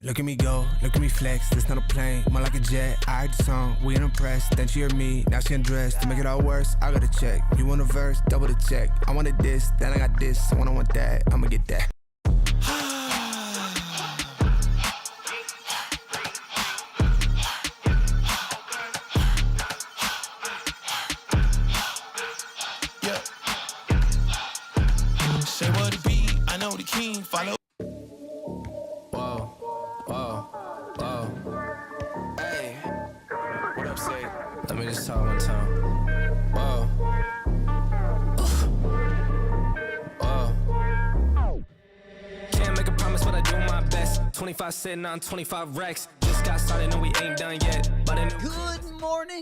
Look at me go, look at me flex, this not a plane, more like a jet. I heard the song, we ain't impressed, then she heard me, now she undressed. To make it all worse, I got a check. You want a verse, double the check. I wanted this, then I got this, I want that, I'ma get that. Yeah. Say what it be, I know the king, follow. Let me just talk one time. Can't make a promise, but I do my best. 25 sitting on 25 racks. Just got started, no, we ain't done yet. But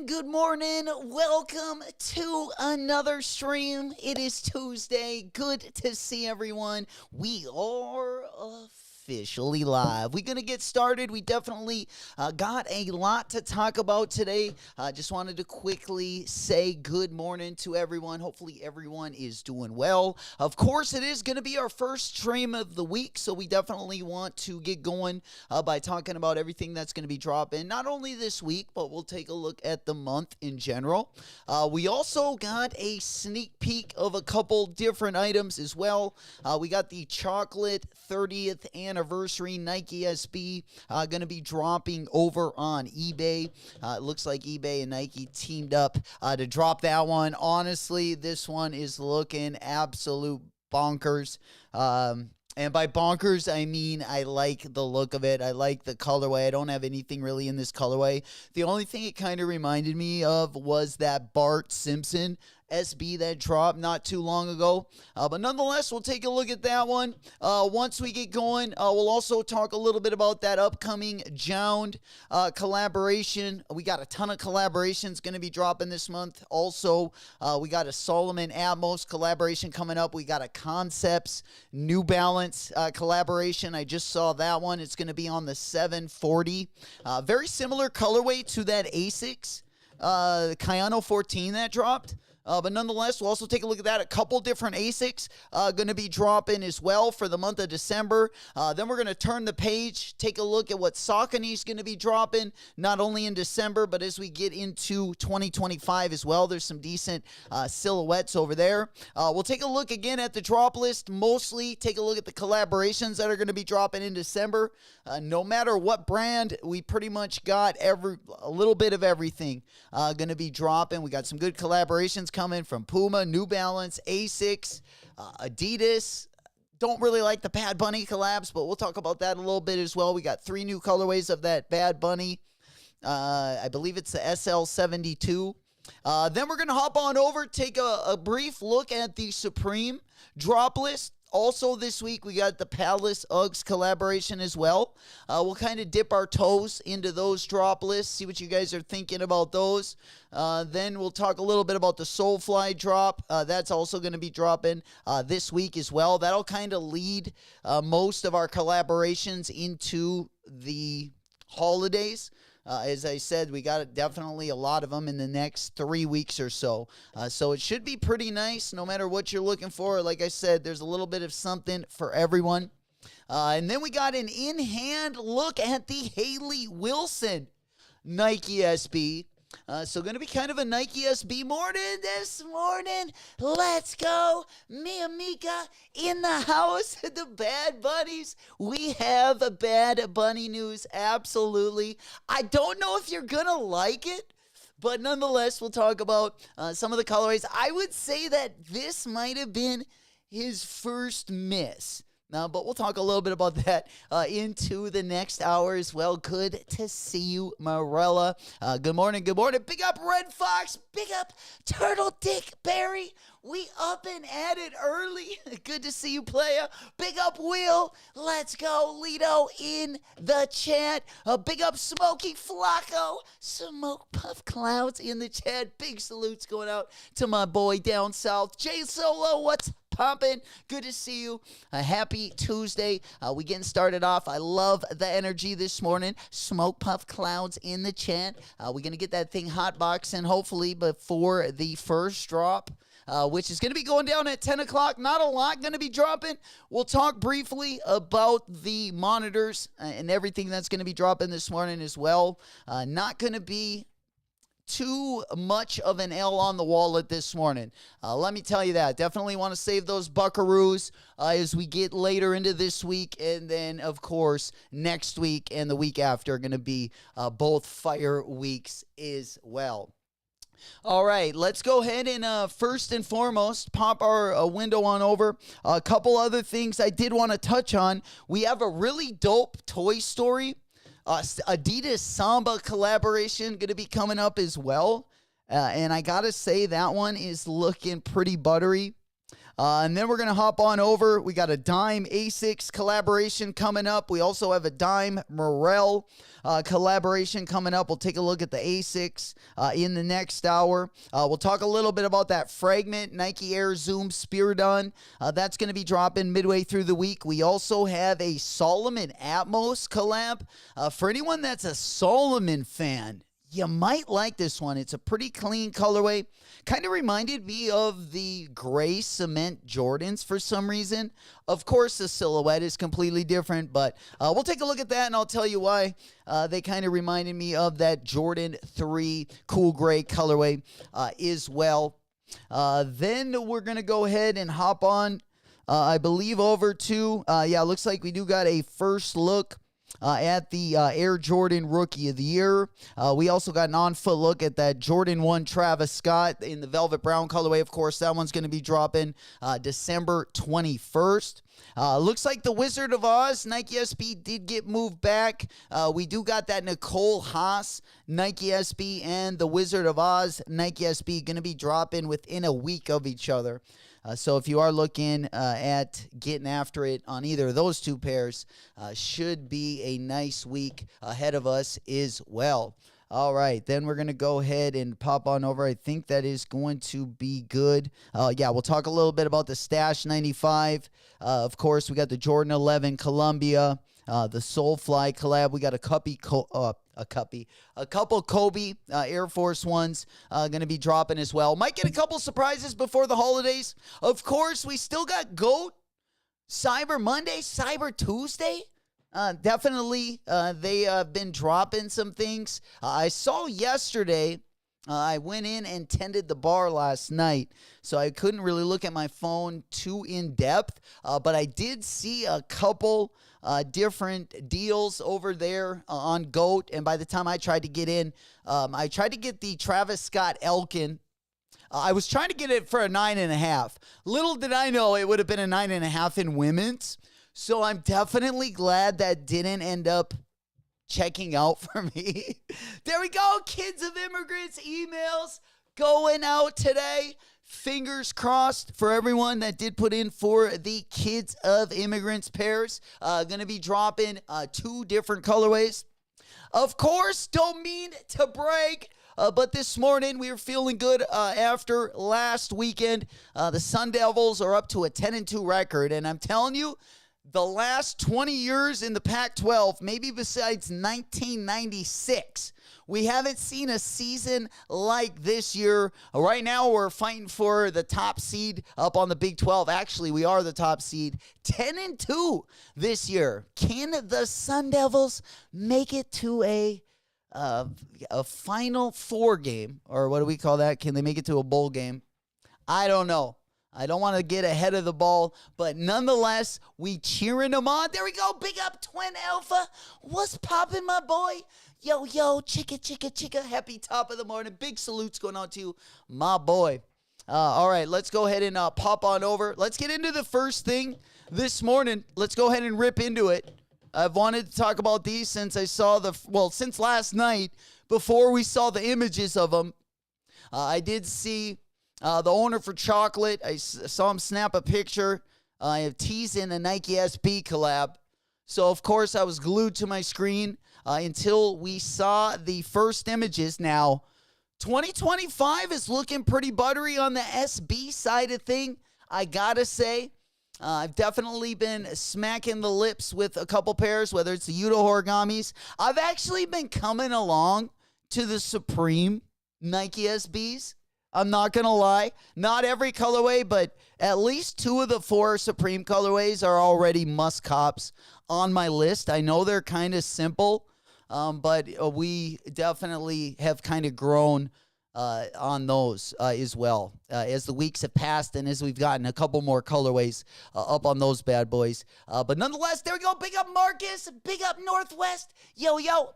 Good morning. Welcome to another stream. It is Tuesday. Good to see everyone. We are officially live. We're going to get started. We definitely got a lot to talk about today. Just wanted to quickly say good morning to everyone. Hopefully everyone is doing well. Of course, it is going to be our first stream of the week, so we definitely want to get going by talking about everything that's going to be dropping, not only this week, but we'll take a look at the month in general. We also got a sneak peek of a couple different items as well. We got the chocolate 30th anniversary Nike SB going to be dropping over on eBay. It looks like eBay and Nike teamed up to drop that one. Honestly, this one is looking absolute bonkers. And by bonkers, I mean I like the look of it. I like the colorway. I don't have anything really in this colorway. The only thing it kind of reminded me of was that Bart Simpson SB that dropped not too long ago. But nonetheless, we'll take a look at that one. Once we get going, we'll also talk a little bit about that upcoming JJJJound collaboration. We got a ton of collaborations going to be dropping this month. Also, we got a Solomon Atmos collaboration coming up. We got a Concepts New Balance collaboration. I just saw that one. It's going to be on the 740. Very similar colorway to that Asics Kayano 14 that dropped. But nonetheless, we'll also take a look at that. A couple different ASICs going to be dropping as well for the month of December. Then we're going to turn the page, take a look at what Saucony's going to be dropping, not only in December, but as we get into 2025 as well. There's some decent silhouettes over there. We'll take a look again at the drop list, mostly take a look at the collaborations that are going to be dropping in December. No matter what brand, we pretty much got a little bit of everything going to be dropping. We got some good collaborations coming from Puma, New Balance, Asics, Adidas. Don't really like the Bad Bunny collabs, but we'll talk about that a little bit as well. We got 3 new colorways of that Bad Bunny. I believe it's the SL72. Then we're going to hop on over, take a brief look at the Supreme drop list. Also this week, we got the Palace Uggs collaboration as well. We'll kind of dip our toes into those drop lists, see what you guys are thinking about those. Then we'll talk a little bit about the Solefly drop. That's also going to be dropping this week as well. That'll kind of lead most of our collaborations into the holidays. As I said, we got definitely a lot of them in the next 3 weeks or so. So it should be pretty nice no matter what you're looking for. Like I said, there's a little bit of something for everyone. And then we got an in-hand look at the Haley Wilson Nike SB. So going to be kind of a Nike SB morning this morning. Let's go. Mia Mika in the house. The Bad Bunnies. We have a Bad Bunny news. Absolutely. I don't know if you're going to like it, but nonetheless, we'll talk about some of the colorways. I would say that this might have been his first miss. But we'll talk a little bit about that into the next hour as well. Good to see you, Marella. Good morning, good morning. Big up Red Fox. Big up Turtle Dick Barry. We up and at it early. Good to see you, playa. Big up Will. Let's go, Lido in the chat. Big up Smokey Flacco. Smoke Puff Clouds in the chat. Big salutes going out to my boy down south. Jay Solo, what's pumping? Good to see you. A happy Tuesday. We getting started off. I love the energy this morning. Smoke Puff Clouds in the chat. We're going to get that thing hot boxing hopefully before the first drop. which is going to be going down at 10 o'clock. Not a lot going to be dropping. We'll talk briefly about the monitors and everything that's going to be dropping this morning as well. Not going to be too much of an L on the wallet this morning. Let me tell you that. Definitely want to save those buckaroos as we get later into this week. And then, of course, next week and the week after are going to be both fire weeks as well. All right, let's go ahead and first and foremost pop our window on over. A couple other things I did want to touch on. We have a really dope Toy Story Adidas Samba collaboration going to be coming up as well. And I got to say that one is looking pretty buttery. And then we're going to hop on over. We got a Dime Asics collaboration coming up. We also have a Dime Morel collaboration coming up. We'll take a look at the Asics in the next hour. We'll talk a little bit about that Fragment Nike Air Zoom Spiridon. That's going to be dropping midway through the week. We also have a Solomon Atmos collab. For anyone that's a Solomon fan, you might like this one. It's a pretty clean colorway. Kind of reminded me of the gray cement Jordans for some reason. Of course, the silhouette is completely different, but we'll take a look at that, and I'll tell you why they kind of reminded me of that Jordan 3 cool gray colorway as well. Then we're going to go ahead and hop on, I believe, over to, looks like we do got a first look at the Air Jordan Rookie of the Year. We also got an on-foot look at that Jordan 1 Travis Scott in the Velvet Brown colorway. Of course, that one's going to be dropping December 21st. Looks like the Wizard of Oz Nike SB did get moved back. We do got that Nicole Haas Nike SB and the Wizard of Oz Nike SB going to be dropping within a week of each other. So if you are looking at getting after it on either of those two pairs, should be a nice week ahead of us as well. All right, then we're going to go ahead and pop on over. I think that is going to be good. We'll talk a little bit about the Stash 95. Of course, we got the Jordan 11 Columbia, the Solefly collab. We got a couple Kobe Air Force Ones going to be dropping as well. Might get a couple surprises before the holidays. Of course, we still got GOAT, Cyber Monday, Cyber Tuesday. Definitely, they have been dropping some things. I saw yesterday, I went in and tended the bar last night, so I couldn't really look at my phone too in depth, but I did see a couple different deals over there on GOAT, and by the time I tried to get in, I tried to get the Travis Scott Elkin. I was trying to get it for a 9.5. Little did I know it would have been a 9.5 in women's, so I'm definitely glad that didn't end up checking out for me. There we go, Kids of Immigrants emails going out today. Fingers crossed for everyone that did put in for the Kids of Immigrants pairs. Going to be dropping 2 different colorways. Of course, don't mean to brag, but this morning we were feeling good after last weekend. The Sun Devils are up to a 10-2 record, and I'm telling you, the last 20 years in the Pac-12, maybe besides 1996, we haven't seen a season like this year. Right now, we're fighting for the top seed up on the Big 12. Actually, we are the top seed, 10-2 this year. Can the Sun Devils make it to a Final Four game? Or what do we call that? Can they make it to a bowl game? I don't know. I don't want to get ahead of the ball, but nonetheless, we cheering them on. There we go. Big up Twin Alpha. What's poppin', my boy? Yo, chicka. Happy top of the morning. Big salutes going on to you, my boy. All right, let's go ahead and pop on over. Let's get into the first thing this morning. Let's go ahead and rip into it. I've wanted to talk about these since I saw since last night before we saw the images of them. I did see the owner for Chocolate. I saw him snap a picture teasing a Nike SB collab. So, of course, I was glued to my screen until we saw the first images. Now, 2025 is looking pretty buttery on the SB side of thing, I gotta say. I've definitely been smacking the lips with a couple pairs, whether it's the Yudo Origamis. I've actually been coming along to the Supreme Nike SBs. I'm not going to lie. Not every colorway, but at least 2 of the 4 Supreme colorways are already must-cops on my list. I know they're kind of simple, but we definitely have kind of grown on those as well as the weeks have passed and as we've gotten a couple more colorways up on those bad boys. But nonetheless, there we go. Big up Marcus. Big up Northwest. Yo, yo.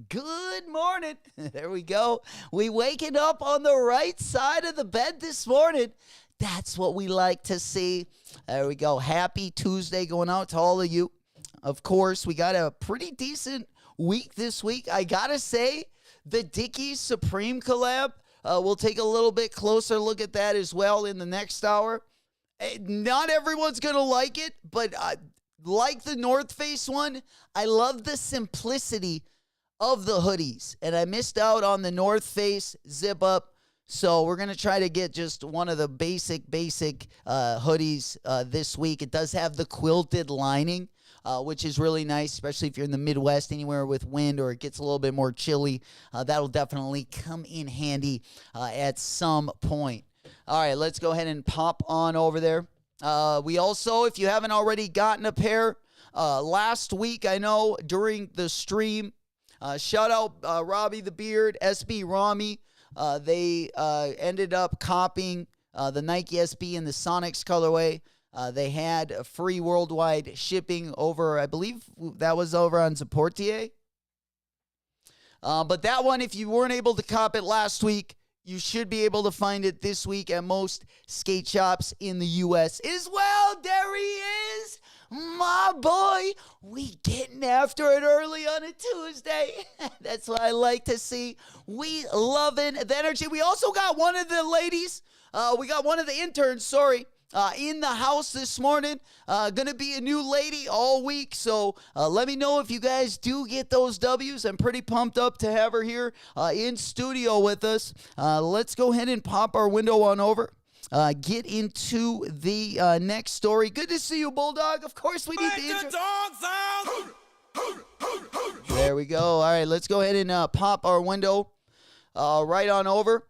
Good morning. There we go. We waking up on the right side of the bed this morning. That's what we like to see. There we go. Happy Tuesday going out to all of you. Of course, we got a pretty decent week this week. I got to say, the Dickies Supreme collab, we'll take a little bit closer look at that as well in the next hour. Not everyone's going to like it, but like the North Face one, I love the simplicity of the hoodies. And I missed out on the North Face zip up. So we're going to try to get just one of the basic hoodies this week. It does have the quilted lining, which is really nice, especially if you're in the Midwest, anywhere with wind or it gets a little bit more chilly. That'll definitely come in handy at some point. All right, let's go ahead and pop on over there. We also, if you haven't already gotten a pair, last week, I know during the stream, shout out Robbie the Beard, SB Rami. They ended up copying the Nike SB and the Sonics colorway. They had free worldwide shipping over, I believe that was over on Zaportier. But that one, if you weren't able to cop it last week, you should be able to find it this week at most skate shops in the U.S. as well. There he is, my boy. We getting after it early on a Tuesday. That's what I like to see. We loving the energy. We also got one of the ladies. We got one of the interns, in the house this morning. Gonna be a new lady all week, so let me know if you guys do get those W's. I'm pretty pumped up to have her here in studio with us. Let's go ahead and pop our window on over. Get into the next story. Good to see you, Bulldog. Of course, we need the intro. There we go. All right, let's go ahead and pop our window right on over.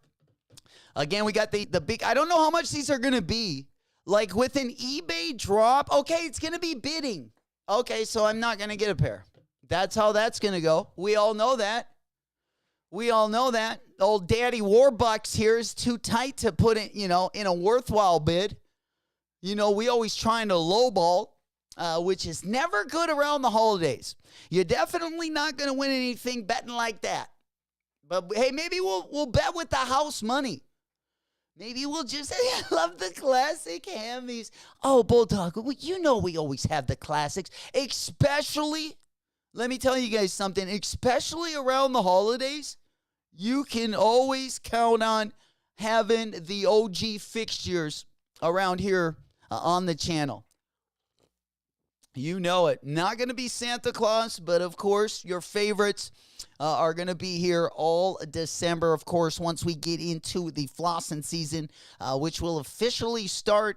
Again, we got the big. I don't know how much these are gonna be. Like with an eBay drop, okay, it's going to be bidding. Okay, so I'm not going to get a pair. That's how that's going to go. We all know that. Old Daddy Warbucks here is too tight to put it, in a worthwhile bid. We always trying to lowball, which is never good around the holidays. You're definitely not going to win anything betting like that. But hey, maybe we'll bet with the house money. Maybe we'll just, I love the classic hammies. Oh, Bulldog, we always have the classics. Especially, let me tell you guys something, especially around the holidays, you can always count on having the OG fixtures around here on the channel. You know it. Not going to be Santa Claus, but of course, your favorites are going to be here all December. Of course, once we get into the flossing season, which will officially start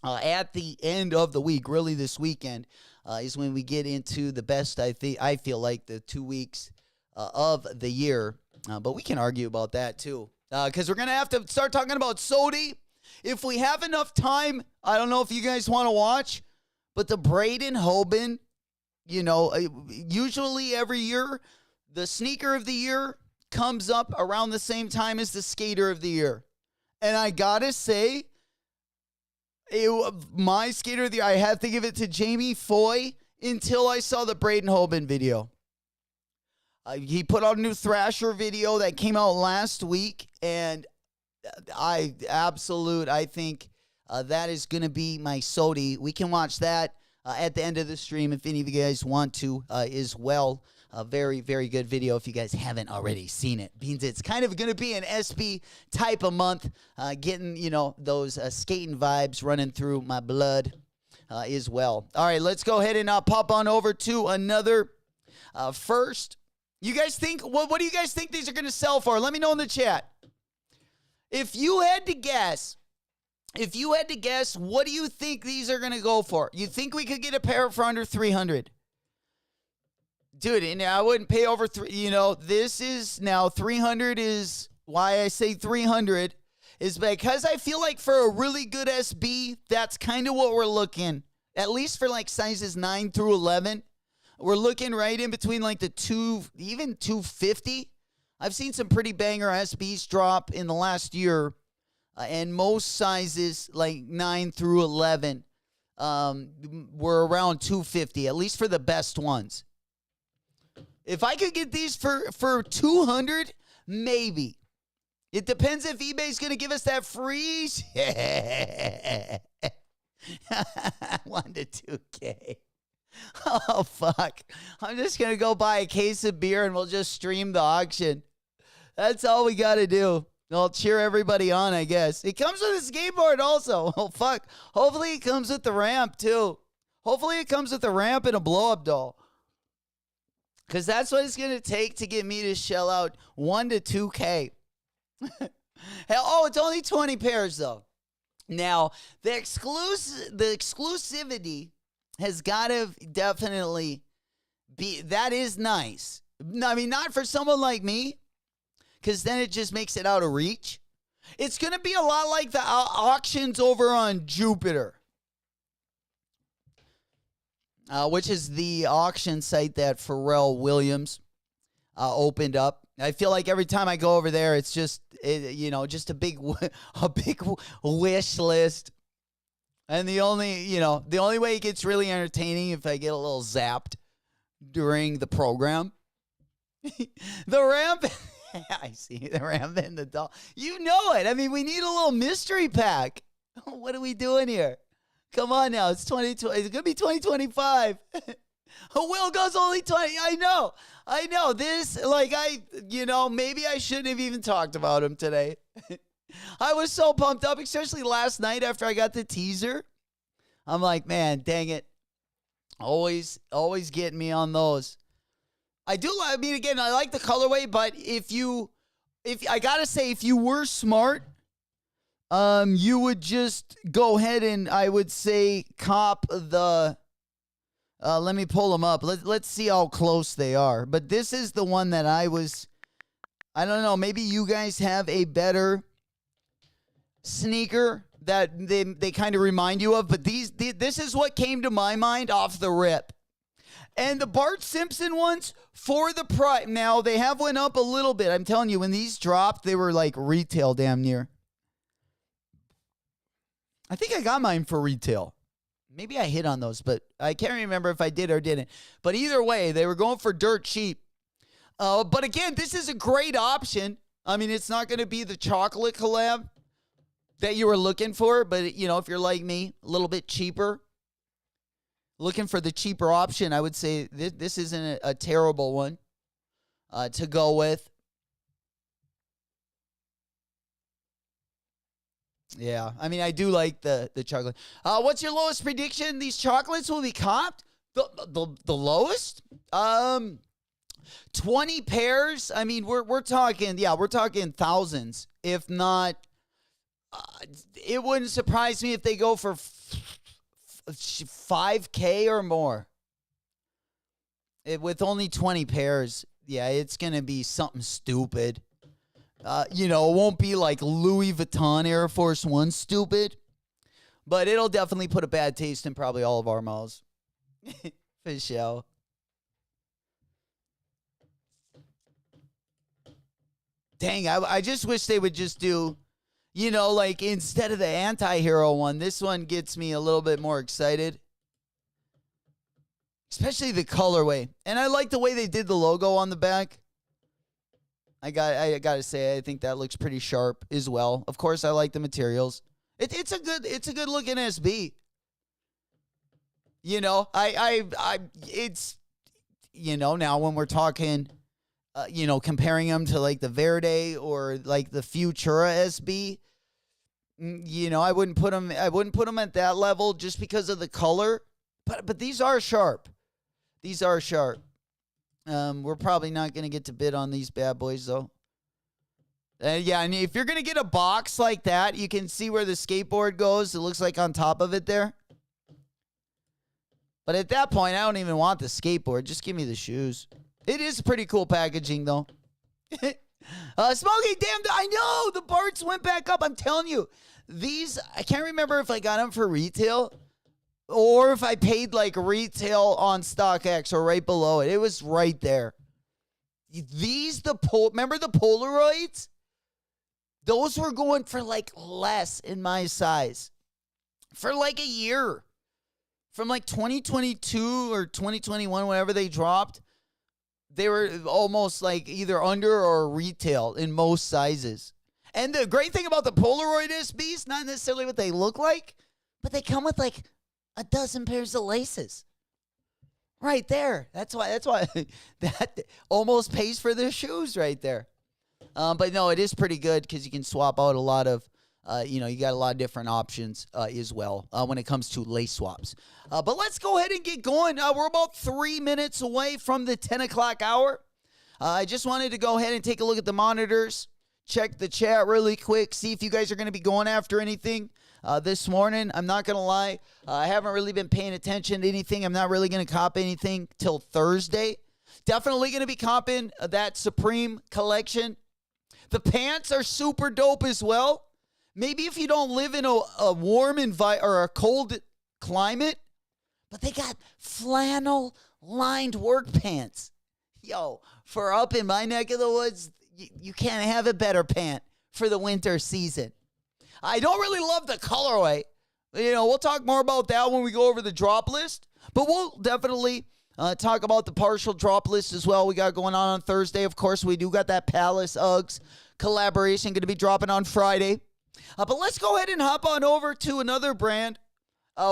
at the end of the week. Really, this weekend is when we get into the best, I feel like, the 2 weeks of the year. But we can argue about that, too. Because we're going to have to start talking about Sodi. If we have enough time, I don't know if you guys want to watch, but the Braden Hoban, usually every year, the sneaker of the year comes up around the same time as the skater of the year. And I gotta say, my skater of the year, I had to give it to Jamie Foy until I saw the Braden Hoban video. He put out a new Thrasher video that came out last week, and I think that is going to be my Sodi. We can watch that at the end of the stream if any of you guys want to as well. A very, very good video if you guys haven't already seen it. Means it's kind of going to be an SB type of month, getting, those skating vibes running through my blood as well. All right, let's go ahead and pop on over to another first. You guys think, what do you guys think these are going to sell for? Let me know in the chat. If you had to guess, what do you think these are going to go for? You think we could get a pair for under 300? Dude, and I wouldn't pay over this is now 300 is why I say 300 is because I feel like for a really good SB, that's kind of what we're looking. At least for like sizes 9 through 11. We're looking right in between like the even 250. I've seen some pretty banger SBs drop in the last year. And most sizes like 9 through 11 were around 250, at least for the best ones. If I could get these for 200, maybe. It depends if eBay's going to give us that free. 1 to 2K. Oh, fuck. I'm just going to go buy a case of beer and we'll just stream the auction. That's all we got to do. I'll cheer everybody on, I guess. It comes with a skateboard also. Oh, fuck. Hopefully it comes with the ramp, too. Hopefully it comes with a ramp and a blow-up doll. Because that's what it's going to take to get me to shell out 1 to 2K. Oh, it's only 20 pairs, though. Now, the exclusivity has got to definitely be, that is nice. I mean, not for someone like me, because then it just makes it out of reach. It's going to be a lot like the auctions over on Jupiter, which is the auction site that Pharrell Williams opened up. I feel like every time I go over there, it's just, just a big wish list. And the only way it gets really entertaining if I get a little zapped during the program. The ramp, I see the ramp and the doll. You know it. I mean, we need a little mystery pack. What are we doing here? Come on now. It's 2020. It's going to be 2025. Will goes only 20. I know. This, maybe I shouldn't have even talked about him today. I was so pumped up, especially last night after I got the teaser. I'm like, man, dang it. Always getting me on those. I like the colorway, but if you were smart, you would just go ahead and I would say cop the, let me pull them up. Let's see how close they are. But this is the one that I don't know, maybe you guys have a better sneaker that they kind of remind you of, but this is what came to my mind off the rip. And the Bart Simpson ones for the price. Now, they have went up a little bit. I'm telling you, when these dropped, they were like retail damn near. I think I got mine for retail. Maybe I hit on those, but I can't remember if I did or didn't. But either way, they were going for dirt cheap. But again, this is a great option. I mean, it's not going to be the chocolate collab that you were looking for, but, if you're like me, a little bit cheaper, looking for the cheaper option, I would say this isn't a terrible one to go with. Yeah, I mean, I do like the chocolate. What's your lowest prediction? These chocolates will be copped? The lowest? 20 pairs? I mean, we're talking thousands, if not. It wouldn't surprise me if they go for 5K or more. With only 20 pairs, yeah, it's going to be something stupid. It won't be like Louis Vuitton Air Force One stupid, but it'll definitely put a bad taste in probably all of our mouths. For sure. Dang, I just wish they would just do, like instead of the anti-hero one, this one gets me a little bit more excited. Especially the colorway. And I like the way they did the logo on the back. I got to say, I think that looks pretty sharp as well. Of course, I like the materials. It's a good looking SB. It's now when we're talking, comparing them to like the Verde or like the Futura SB, I wouldn't put them at that level just because of the color. But these are sharp. These are sharp. We're probably not going to get to bid on these bad boys, though. Yeah, and if you're going to get a box like that, you can see where the skateboard goes. It looks like on top of it there. But at that point, I don't even want the skateboard. Just give me the shoes. It is pretty cool packaging, though. Smoky, damn, I know the parts went back up. I'm telling you, these, I can't remember if I got them for retail or if I paid like retail on StockX or right below it. It was right there. These, remember the Polaroids? Those were going for like less in my size for like a year. From like 2022 or 2021, whenever they dropped, they were almost like either under or retail in most sizes. And the great thing about the Polaroid SBs, not necessarily what they look like, but they come with like a dozen pairs of laces. Right there. That's why that almost pays for their shoes right there. But no, it is pretty good because you can swap out a lot of, you got a lot of different options as well when it comes to lace swaps. But let's go ahead and get going. We're about 3 minutes away from the 10 o'clock hour. I just wanted to go ahead and take a look at the monitors, check the chat really quick, see if you guys are going to be going after anything this morning. I'm not going to lie. I haven't really been paying attention to anything. I'm not really going to cop anything till Thursday. Definitely going to be copping that Supreme collection. The pants are super dope as well. Maybe if you don't live in a warm or a cold climate, but they got flannel lined work pants. Yo, for up in my neck of the woods, you can't have a better pant for the winter season. I don't really love the colorway. We'll talk more about that when we go over the drop list, but we'll definitely talk about the partial drop list as well we got going on Thursday. Of course, we do got that Palace Uggs collaboration going to be dropping on Friday. But let's go ahead and hop on over to another brand.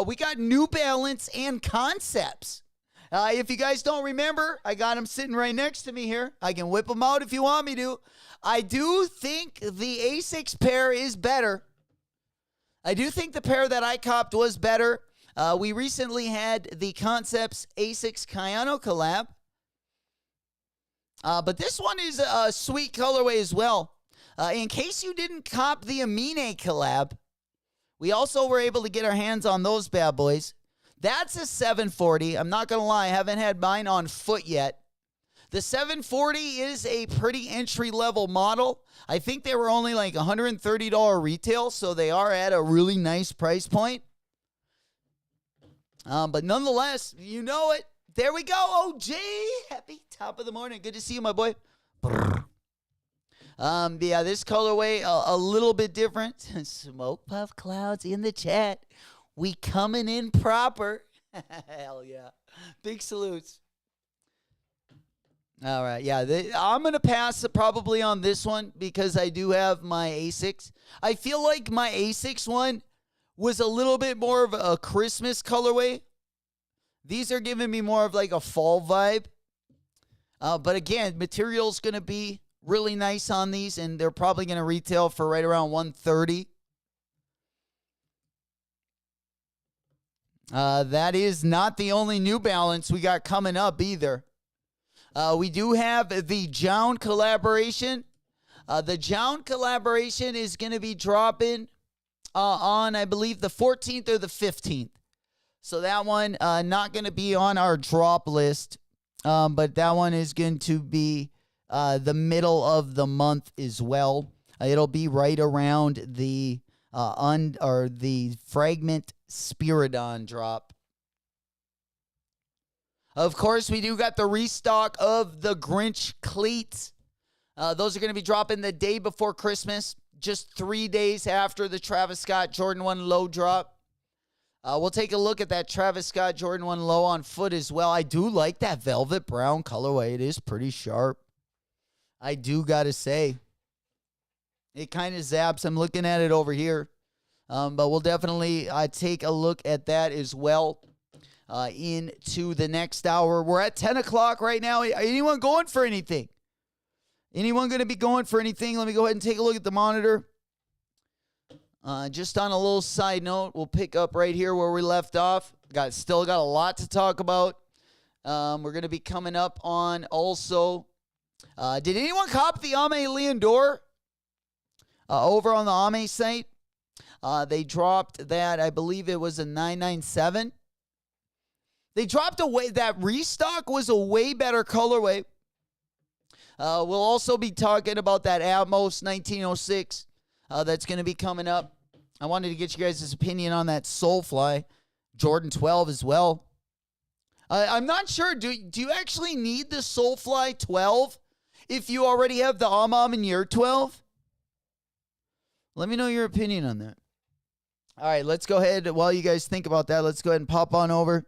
We got New Balance and Concepts. If you guys don't remember, I got them sitting right next to me here. I can whip them out if you want me to. I do think the Asics pair is better. I do think the pair that I copped was better. We recently had the Concepts Asics Kayano collab. But this one is a sweet colorway as well. In case you didn't cop the Amine collab, we also were able to get our hands on those bad boys. That's a 740. I'm not going to lie, I haven't had mine on foot yet. The 740 is a pretty entry-level model. I think they were only like $130 retail, so they are at a really nice price point. But nonetheless, you know it. There we go, OG. Happy top of the morning. Good to see you, my boy. Yeah, this colorway a little bit different. Smoke puff clouds in the chat. We coming in proper. Hell yeah. Big salutes. All right, yeah, I'm going to pass probably on this one because I do have my Asics. I feel like my Asics one was a little bit more of a Christmas colorway. These are giving me more of like a fall vibe. But again, material's going to be really nice on these, and they're probably going to retail for right around $130. That is not the only New Balance we got coming up either. We do have the JJJJound collaboration. The JJJJound collaboration is going to be dropping on, I believe, the 14th or the 15th. So that one not going to be on our drop list, but that one is going to be the middle of the month as well. It'll be right around the the Fragment Spiridon drop. Of course, we do got the restock of the Grinch cleats. Those are going to be dropping the day before Christmas, just 3 days after the Travis Scott Jordan 1 Low drop. We'll take a look at that Travis Scott Jordan 1 Low on foot as well. I do like that velvet brown colorway. It is pretty sharp. I do got to say. It kind of zaps. I'm looking at it over here. But we'll definitely take a look at that as well into the next hour. We're at 10 o'clock right now. Anyone going for anything? Anyone going to be going for anything? Let me go ahead and take a look at the monitor. Just on a little side note, we'll pick up right here where we left off. Still got a lot to talk about. We're going to be coming up on also. Did anyone cop the Ame Leondor over on the Ame site? They dropped that. I believe it was a 997. They dropped away. That restock was a way better colorway. We'll also be talking about that Atmos 1906 that's going to be coming up. I wanted to get you guys' opinion on that Solefly Jordan 12 as well. I'm not sure. Do you actually need the Solefly 12 if you already have the Amam in year 12? Let me know your opinion on that. All right, let's go ahead. While you guys think about that, let's go ahead and pop on over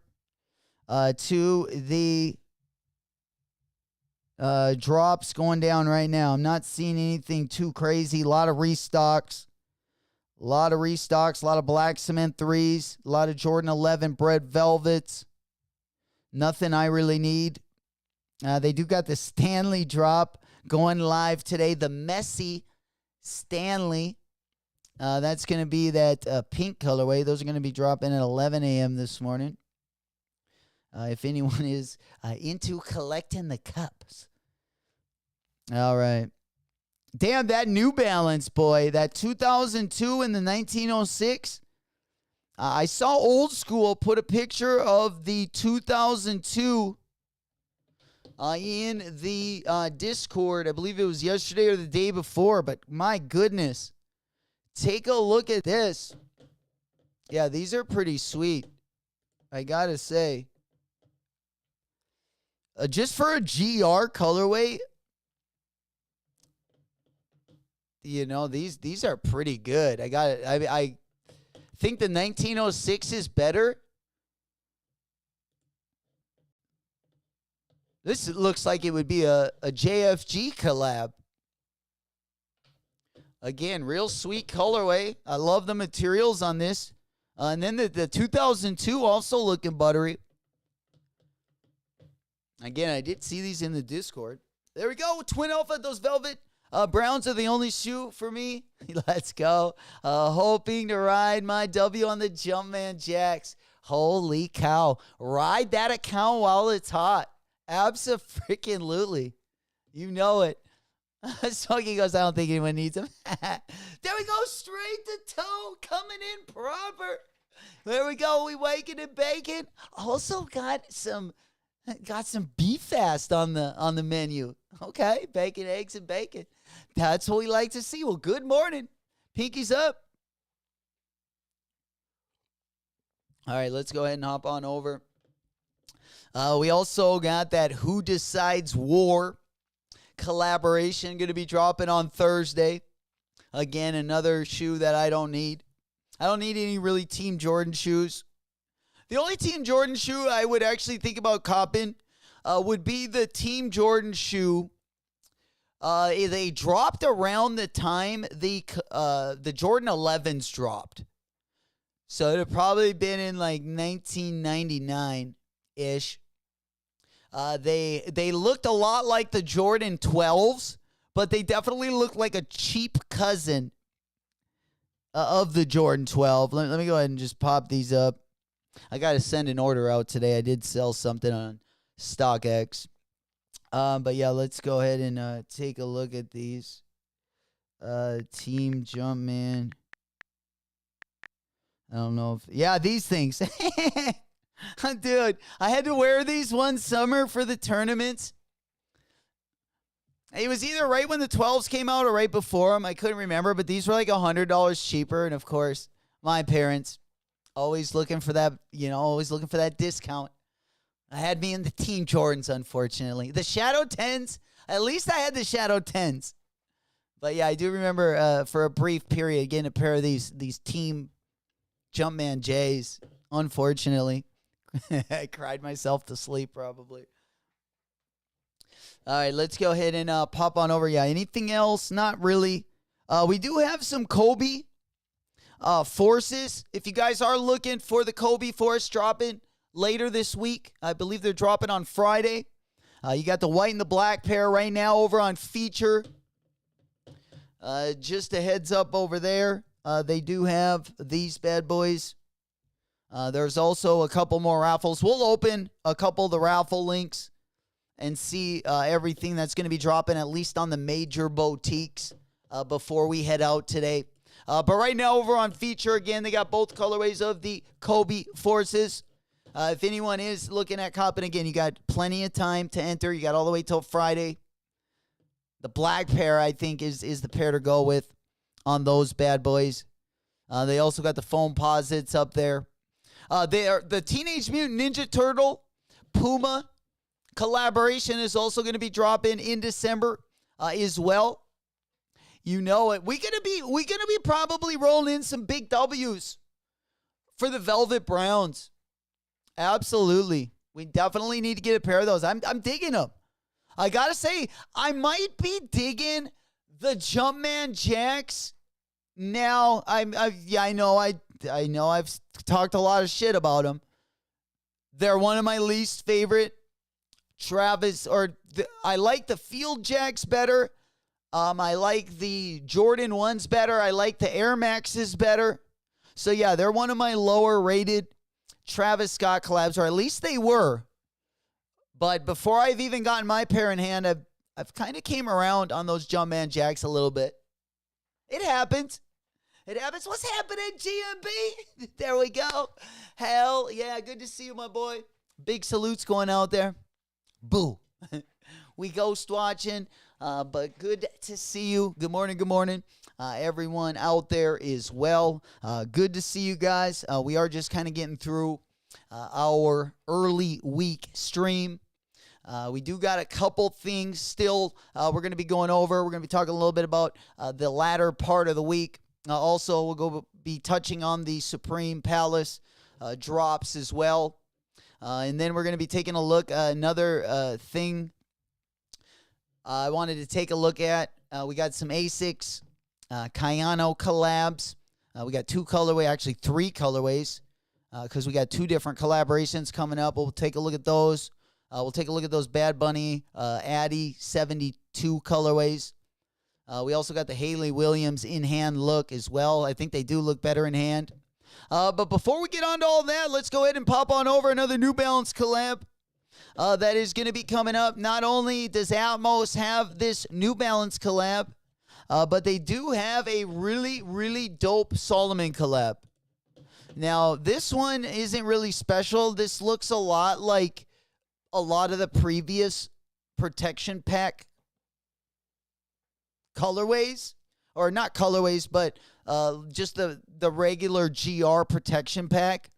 to the drops going down right now. I'm not seeing anything too crazy. A lot of restocks. A lot of black cement 3s. A lot of Jordan 11 bread velvets. Nothing I really need. They do got the Stanley drop going live today. The messy Stanley. That's going to be that pink colorway. Those are going to be dropping at 11 a.m. this morning. If anyone is into collecting the cups. All right. Damn, that New Balance, boy. That 2002 and the 1906. I saw Old School put a picture of the 2002 in the Discord. I believe it was yesterday or the day before, but my goodness. Take a look at this. Yeah, these are pretty sweet. I gotta say. Just for a GR colorway, you know, these are pretty good. I think the 1906 is better. This looks like it would be a JFG collab. Again, real sweet colorway. I love the materials on this. And then the 2002 also looking buttery. Again, I did see these in the Discord. There we go. Twin Alpha, those velvet browns are the only shoe for me. Let's go. Hoping to ride my W on the Jumpman Jacks. Holy cow. Ride that account while it's hot. Abso-freaking-lutely. You know it. Smokey goes, I don't think anyone needs them. There we go. Straight to toe. Coming in proper. There we go. We waking and baking. Also got some beef fast on the menu. Okay. Bacon, eggs, and bacon. That's what we like to see. Well, good morning. Pinkies up. All right. Let's go ahead and hop on over. We also got that Who Decides War collaboration going to be dropping on Thursday. Again, another shoe that I don't need. I don't need any really Team Jordan shoes. The only Team Jordan shoe I would actually think about copping would be the Team Jordan shoe. They dropped around the time the Jordan 11s dropped. So it would probably been in like 1999-ish. They looked a lot like the Jordan 12s, but they definitely looked like a cheap cousin of the Jordan 12. Let me go ahead and just pop these up. I got to send an order out today. I did sell something on StockX. But yeah, let's go ahead and take a look at these. Team Jumpman. I don't know if... Yeah, these things. Dude, I had to wear these one summer for the tournaments. It was either right when the 12s came out or right before them. I couldn't remember, but these were like $100 cheaper. And of course, my parents always looking for that, always looking for that discount. I had me in the Team Jordans, unfortunately. The Shadow 10s, at least I had the Shadow 10s. But yeah, I do remember for a brief period getting a pair of these Team Jumpman J's, unfortunately. I cried myself to sleep, probably. All right, let's go ahead and pop on over. Yeah, anything else? Not really. We do have some Kobe Forces. If you guys are looking for the Kobe Force dropping later this week, I believe they're dropping on Friday. You got the white and the black pair right now over on Feature. Just a heads up over there. They do have these bad boys. There's also a couple more raffles. We'll open a couple of the raffle links and see everything that's going to be dropping, at least on the major boutiques, before we head out today. But right now over on Feature, again, they got both colorways of the Kobe Forces. If anyone is looking at copping, again, you got plenty of time to enter. You got all the way till Friday. The black pair, I think, is the pair to go with on those bad boys. They also got the foam posits up there. They are the Teenage Mutant Ninja Turtle Puma collaboration is also going to be dropping in December as well. You know it. We're gonna be probably rolling in some big W's for the Velvet Browns. Absolutely. We definitely need to get a pair of those. I'm digging them. I gotta say, I might be digging the Jumpman Jacks. Now, I know I've talked a lot of shit about them. They're one of my least favorite. I like the Field Jacks better. I like the Jordan 1s better. I like the Air Maxes better. So yeah, they're one of my lower rated Travis Scott collabs, or at least they were. But before I've even gotten my pair in hand, I've kind of came around on those Jumpman Jacks a little bit. It happens. It happens. What's happening, GMB? There we go. Hell yeah, good to see you, my boy. Big salutes going out there. Boo. We ghost watching, but good to see you. Good morning. Everyone out there as well. Good to see you guys. We are just kind of getting through our early week stream. We do got a couple things still we're going to be going over. We're going to be talking a little bit about the latter part of the week. Also, we'll be touching on the Supreme Palace drops as well. And then we're going to be taking a look at another thing I wanted to take a look at. We got some Asics, Kayano collabs. We got three colorways, because we got two different collaborations coming up. We'll take a look at those. We'll take a look at those Bad Bunny Addy 72 colorways. We also got the Haley Williams in-hand look as well. I think they do look better in hand. But before we get on to all that, let's go ahead and pop on over another New Balance collab that is going to be coming up. Not only does Atmos have this New Balance collab, but they do have a really, really dope Solomon collab. Now, this one isn't really special. This looks a lot like a lot of the previous protection pack colorways, or not colorways, but just the regular GR protection pack.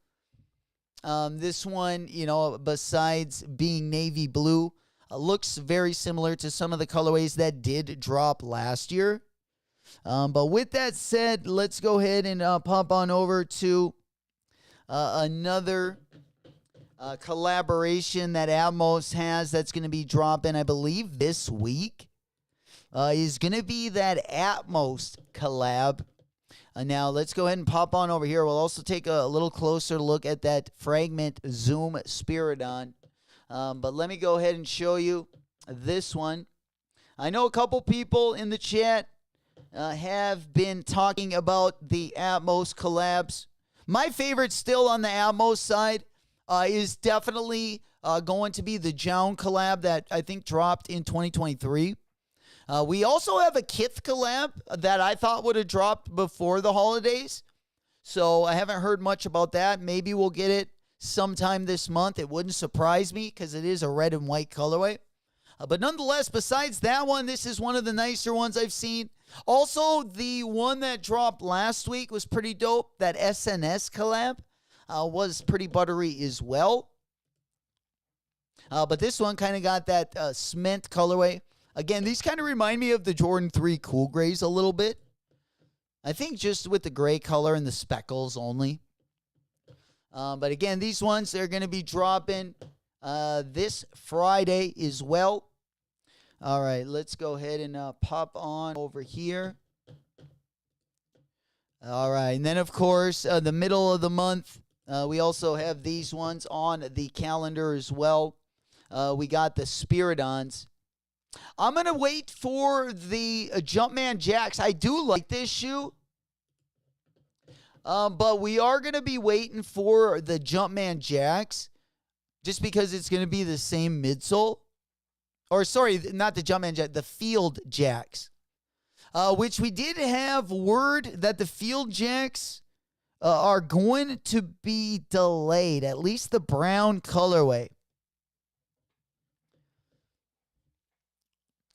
This one, besides being navy blue, looks very similar to some of the colorways that did drop last year. But with that said, let's go ahead and pop on over to another collaboration that Atmos has that's going to be dropping, I believe, this week. Is going to be that Atmos collab. Now, let's go ahead and pop on over here. We'll also take a little closer look at that Fragment Zoom Spiridon. But let me go ahead and show you this one. I know a couple people in the chat have been talking about the Atmos collabs. My favorite still on the Atmos side is definitely going to be the JJJJound collab that I think dropped in 2023. We also have a Kith collab that I thought would have dropped before the holidays. So I haven't heard much about that. Maybe we'll get it sometime this month. It wouldn't surprise me because it is a red and white colorway. But nonetheless, besides that one, this is one of the nicer ones I've seen. Also, the one that dropped last week was pretty dope. That SNS collab was pretty buttery as well. But this one kind of got that cement colorway. Again, these kind of remind me of the Jordan 3 Cool Grays a little bit. I think just with the gray color and the speckles only. But again, these ones, they're going to be dropping this Friday as well. All right, let's go ahead and pop on over here. All right, and then, of course, the middle of the month, we also have these ones on the calendar as well. We got the Spiridons. I'm going to wait for the Jumpman Jacks. I do like this shoe. But we are going to be waiting for the Jumpman Jacks just because it's going to be the same midsole. Or, sorry, not the Jumpman Jack, the Field Jacks. Which we did have word that the Field Jacks are going to be delayed, at least the brown colorway.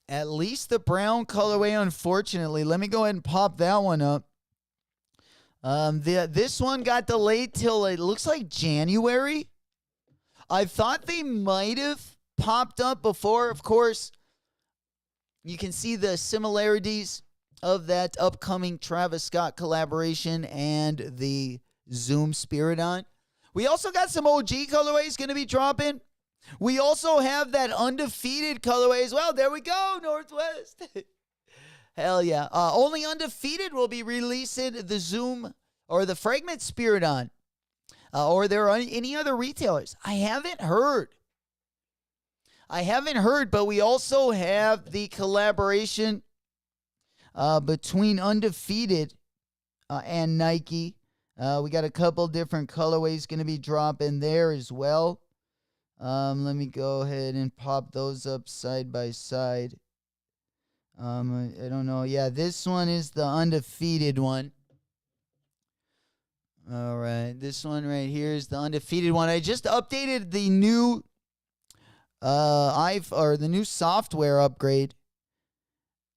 At least the brown colorway, unfortunately. Let me go ahead and pop that one up. This one got delayed till it looks like January. I thought they might have popped up before. Of course, you can see the similarities of that upcoming Travis Scott collaboration and the Zoom Spiridon. We also got some OG colorways going to be dropping. We also have that undefeated colorway as well. There we go, Northwest. Hell yeah. Only Undefeated will be releasing the Zoom or the Fragment Spiridon. Or there are any other retailers. I haven't heard, but we also have the collaboration between Undefeated and Nike. We got a couple different colorways going to be dropping there as well. Let me go ahead and pop those up side by side. I don't know. Yeah, this one is the Undefeated one. All right, this one right here is the Undefeated one. I just updated the new the new software upgrade,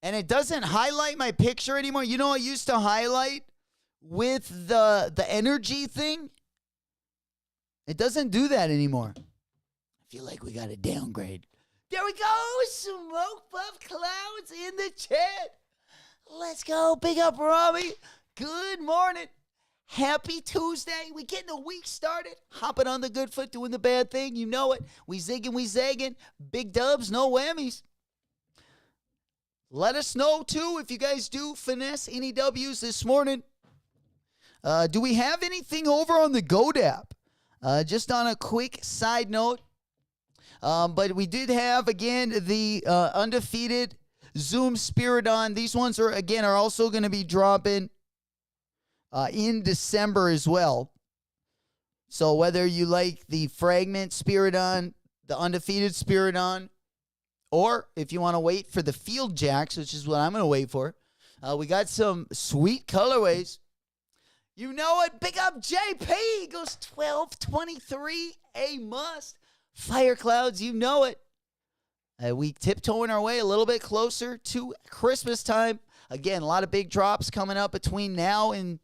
and it doesn't highlight my picture anymore. You know, I used to highlight with the energy thing. It doesn't do that anymore. I feel like we got to downgrade. There we go. Smoke Puff Clouds in the chat. Let's go. Big up, Robbie. Good morning. Happy Tuesday. We getting the week started. Hopping on the good foot, doing the bad thing. You know it. We zigging, we zagging. Big dubs, no whammies. Let us know, too, if you guys do finesse any W's this morning. Do we have anything over on the Goat app? Just on a quick side note. But we did have, again, the Undefeated Zoom Spiridon. These ones are also going to be dropping in December as well. So whether you like the Fragment Spiridon, the Undefeated Spiridon, or if you want to wait for the Field Jacks, which is what I'm going to wait for, we got some sweet colorways. You know it. Big up JP. Goes 1223. A must. Fire Clouds, you know it. We tiptoeing our way a little bit closer to Christmas time. Again, a lot of big drops coming up between now and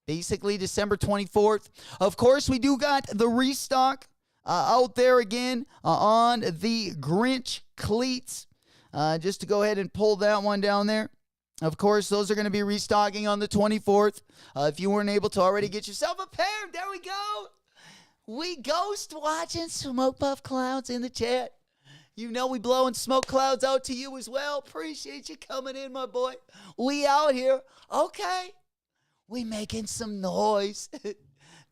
basically December 24th. Of course, we do got the restock out there again on the Grinch cleats. Just to go ahead and pull that one down there. Of course, those are going to be restocking on the 24th. If you weren't able to already get yourself a pair, there we go. We ghost watching Smoke Puff Clouds in the chat. You know we blowing smoke clouds out to you as well. Appreciate you coming in, my boy. We out here. Okay. We making some noise.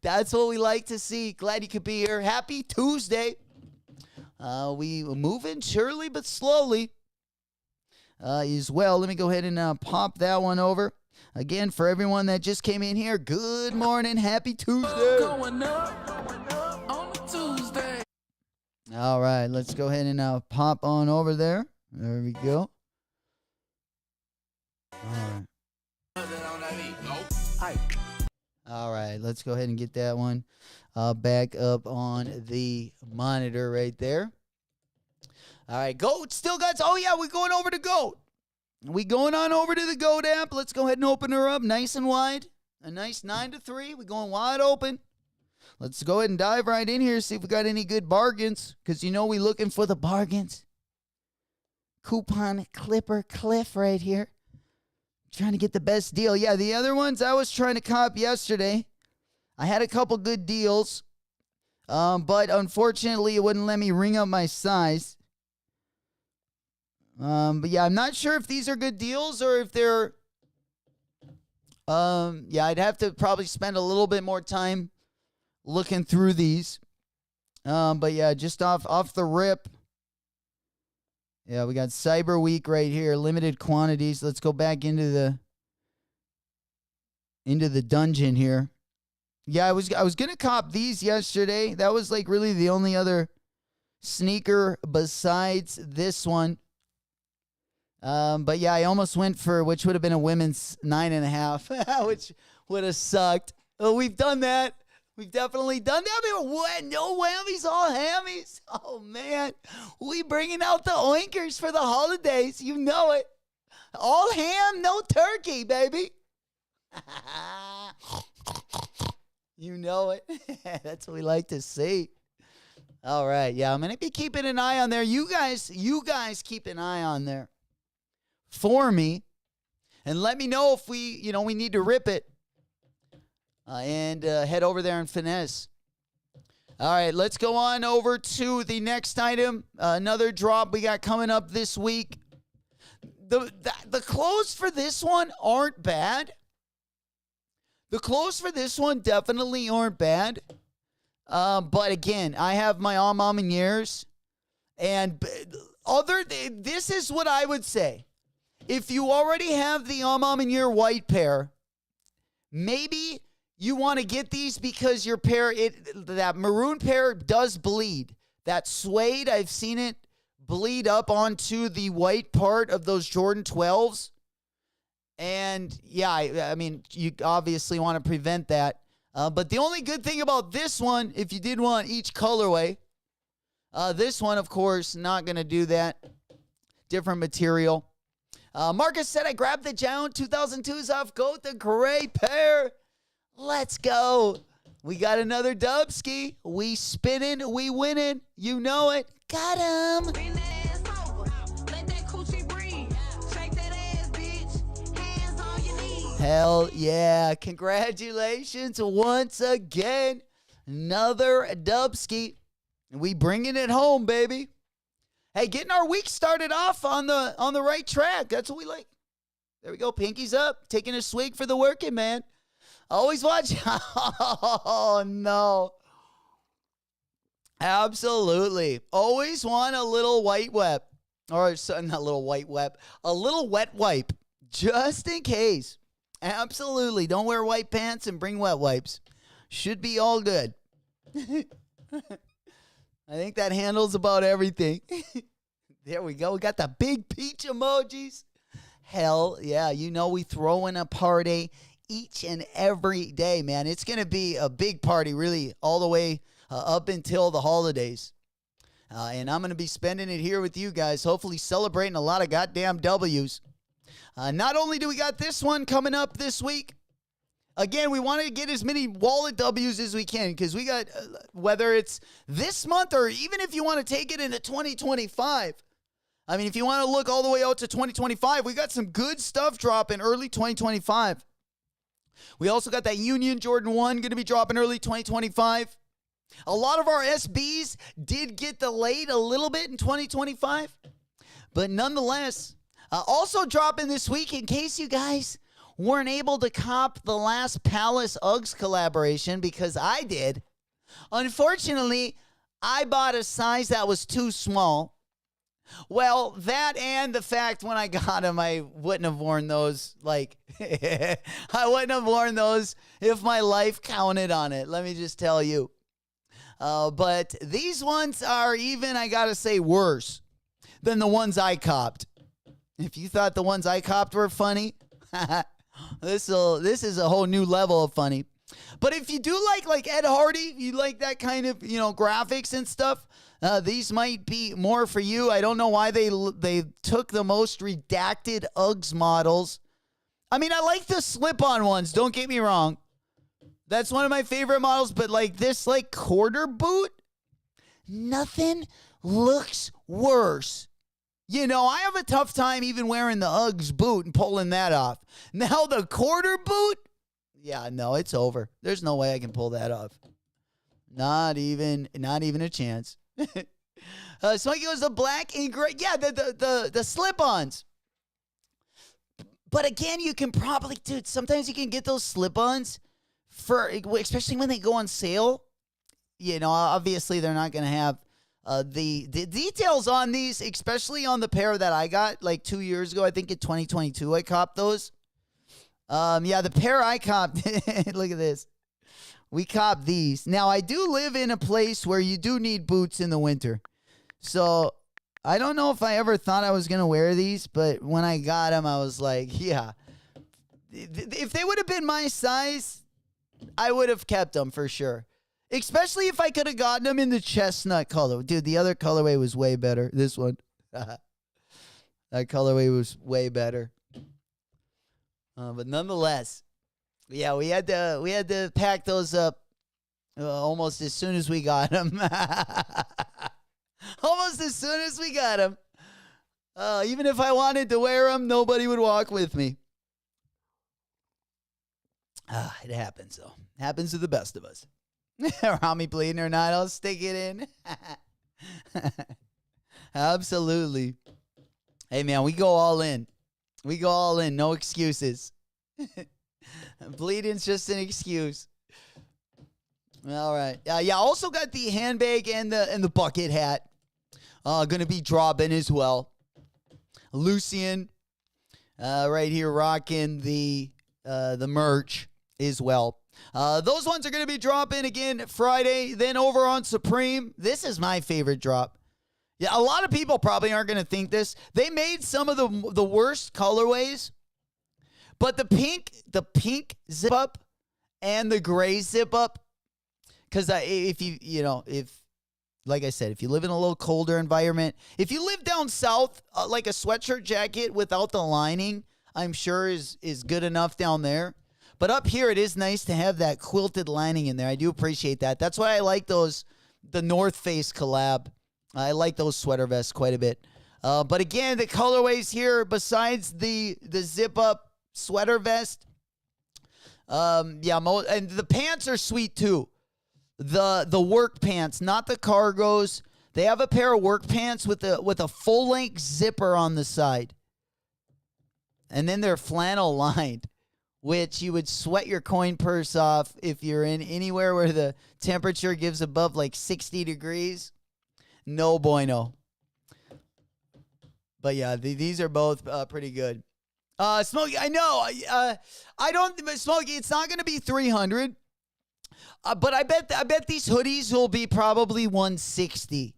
That's what we like to see. Glad you could be here. Happy Tuesday. We moving surely but slowly as well. Let me go ahead and pop that one over. Again, for everyone that just came in here, good morning. Happy Tuesday. Going up on a Tuesday. All right, let's go ahead and pop on over there. There we go. All right, let's go ahead and get that one back up on the monitor right there. All right, Goat still got... Oh, yeah, we're going over to Goat. We going on over to the Goat app. Let's go ahead and open her up nice and wide. A nice 9 to 3. We're going wide open. Let's go ahead and dive right in here, see if we got any good bargains, because you know we looking for the bargains. Coupon Clipper Cliff right here. Trying to get the best deal. Yeah, the other ones I was trying to cop yesterday. I had a couple good deals, but unfortunately it wouldn't let me ring up my size. But yeah, I'm not sure if these are good deals or if they're... yeah, I'd have to probably spend a little bit more time looking through these. But yeah, just off the rip. Yeah, we got Cyber Week right here, limited quantities. Let's go back into the dungeon here. Yeah, I was gonna cop these yesterday. That was like really the only other sneaker besides this one. But yeah, I almost went for which would have been a women's 9.5, which would have sucked. Oh, we've done that. We've definitely done that. I mean, what? No whammies, all hammies. Oh, man. We bringing out the oinkers for the holidays. You know it. All ham, no turkey, baby. You know it. That's what we like to see. All right. Yeah, I'm going to be keeping an eye on there. You guys keep an eye on there for me. And let me know if we need to rip it. And head over there and finesse. All right, let's go on over to the next item. Another drop we got coming up this week. The clothes for this one aren't bad. The clothes for this one definitely aren't bad. But again, I have my mom in years. And this is what I would say. If you already have the mom in year white pair, maybe you want to get these because your pair, that maroon pair does bleed. That suede, I've seen it bleed up onto the white part of those Jordan 12s. And yeah, I mean, you obviously want to prevent that. But the only good thing about this one, if you did want each colorway, this one, of course, not going to do that. Different material. Marcus said, I grabbed the JJJJound 2002s off GOAT, the gray pair. Let's go. We got another dub ski. We spinning, we winning. You know it. Got him. Hell yeah. Congratulations once again. Another dub ski. We bringing it home, baby. Hey, getting our week started off on the right track. That's what we like. There we go. Pinkies up. Taking a swig for the working man. Always watch. Oh, no. Absolutely. Always want a little white wipe. Or not a little white wipe. A little wet wipe. Just in case. Absolutely. Don't wear white pants and bring wet wipes. Should be all good. I think that handles about everything. There we go. We got the big peach emojis. Hell yeah. You know we throw in a party each and every day, man. It's going to be a big party, really, all the way up until the holidays. And I'm going to be spending it here with you guys, hopefully celebrating a lot of goddamn W's. Not only do we got this one coming up this week, again, we want to get as many wallet W's as we can because we got, whether it's this month or even if you want to take it into 2025. I mean, if you want to look all the way out to 2025, we got some good stuff dropping early 2025. We also got that Union Jordan 1 going to be dropping early 2025. A lot of our SBs did get delayed a little bit in 2025. But nonetheless, also dropping this week, in case you guys weren't able to cop the last Palace Uggs collaboration, because I did. Unfortunately, I bought a size that was too small. Well, that and the fact when I got them, I wouldn't have worn those, I wouldn't have worn those if my life counted on it, let me just tell you. But these ones are even, I gotta say, worse than the ones I copped. If you thought the ones I copped were funny, this is a whole new level of funny. But if you do like Ed Hardy, you like that kind of, graphics and stuff, these might be more for you. I don't know why they took the most redacted Uggs models. I mean, I like the slip-on ones, don't get me wrong. That's one of my favorite models, but this quarter boot, nothing looks worse. I have a tough time even wearing the Uggs boot and pulling that off. Now the quarter boot, yeah, no, it's over. There's no way I can pull that off. Not even a chance. Smokey goes the black and gray. Yeah, the slip-ons. But again, you can probably, dude, sometimes you can get those slip-ons especially when they go on sale. Obviously they're not going to have the details on these, especially on the pair that I got 2 years ago. I think in 2022 I copped those. Yeah, the pair I copped, look at this. We copped these. Now, I do live in a place where you do need boots in the winter. So, I don't know if I ever thought I was going to wear these, but when I got them, I was like, yeah. If they would have been my size, I would have kept them for sure. Especially if I could have gotten them in the chestnut color. Dude, the other colorway was way better. This one. That colorway was way better. But nonetheless, yeah, we had to pack those up almost as soon as we got them. Almost as soon as we got them. Even if I wanted to wear them, nobody would walk with me. It happens, though. Happens to the best of us. Around me bleeding or not, I'll stick it in. Absolutely. Hey, man, we go all in. We go all in. No excuses. Bleeding's just an excuse. All right. Yeah, also got the handbag and the bucket hat. Going to be dropping as well. Lucian right here rocking the merch as well. Those ones are going to be dropping again Friday. Then over on Supreme, this is my favorite drop. Yeah, a lot of people probably aren't going to think this. They made some of the worst colorways, but the pink zip up and the gray zip up, because like I said, if you live in a little colder environment, if you live down south, like a sweatshirt jacket without the lining, I'm sure is good enough down there. But up here, it is nice to have that quilted lining in there. I do appreciate that. That's why I like the North Face collab. I like those sweater vests quite a bit. But again, the colorways here, besides the zip-up sweater vest, and the pants are sweet too. The work pants, not the cargos. They have a pair of work pants with a full-length zipper on the side. And then they're flannel lined, which you would sweat your coin purse off if you're in anywhere where the temperature gives above like 60 degrees. No bueno. But yeah, these are both pretty good. Smokey, I know. I don't, Smokey, it's not going to be 300. But I bet these hoodies will be probably 160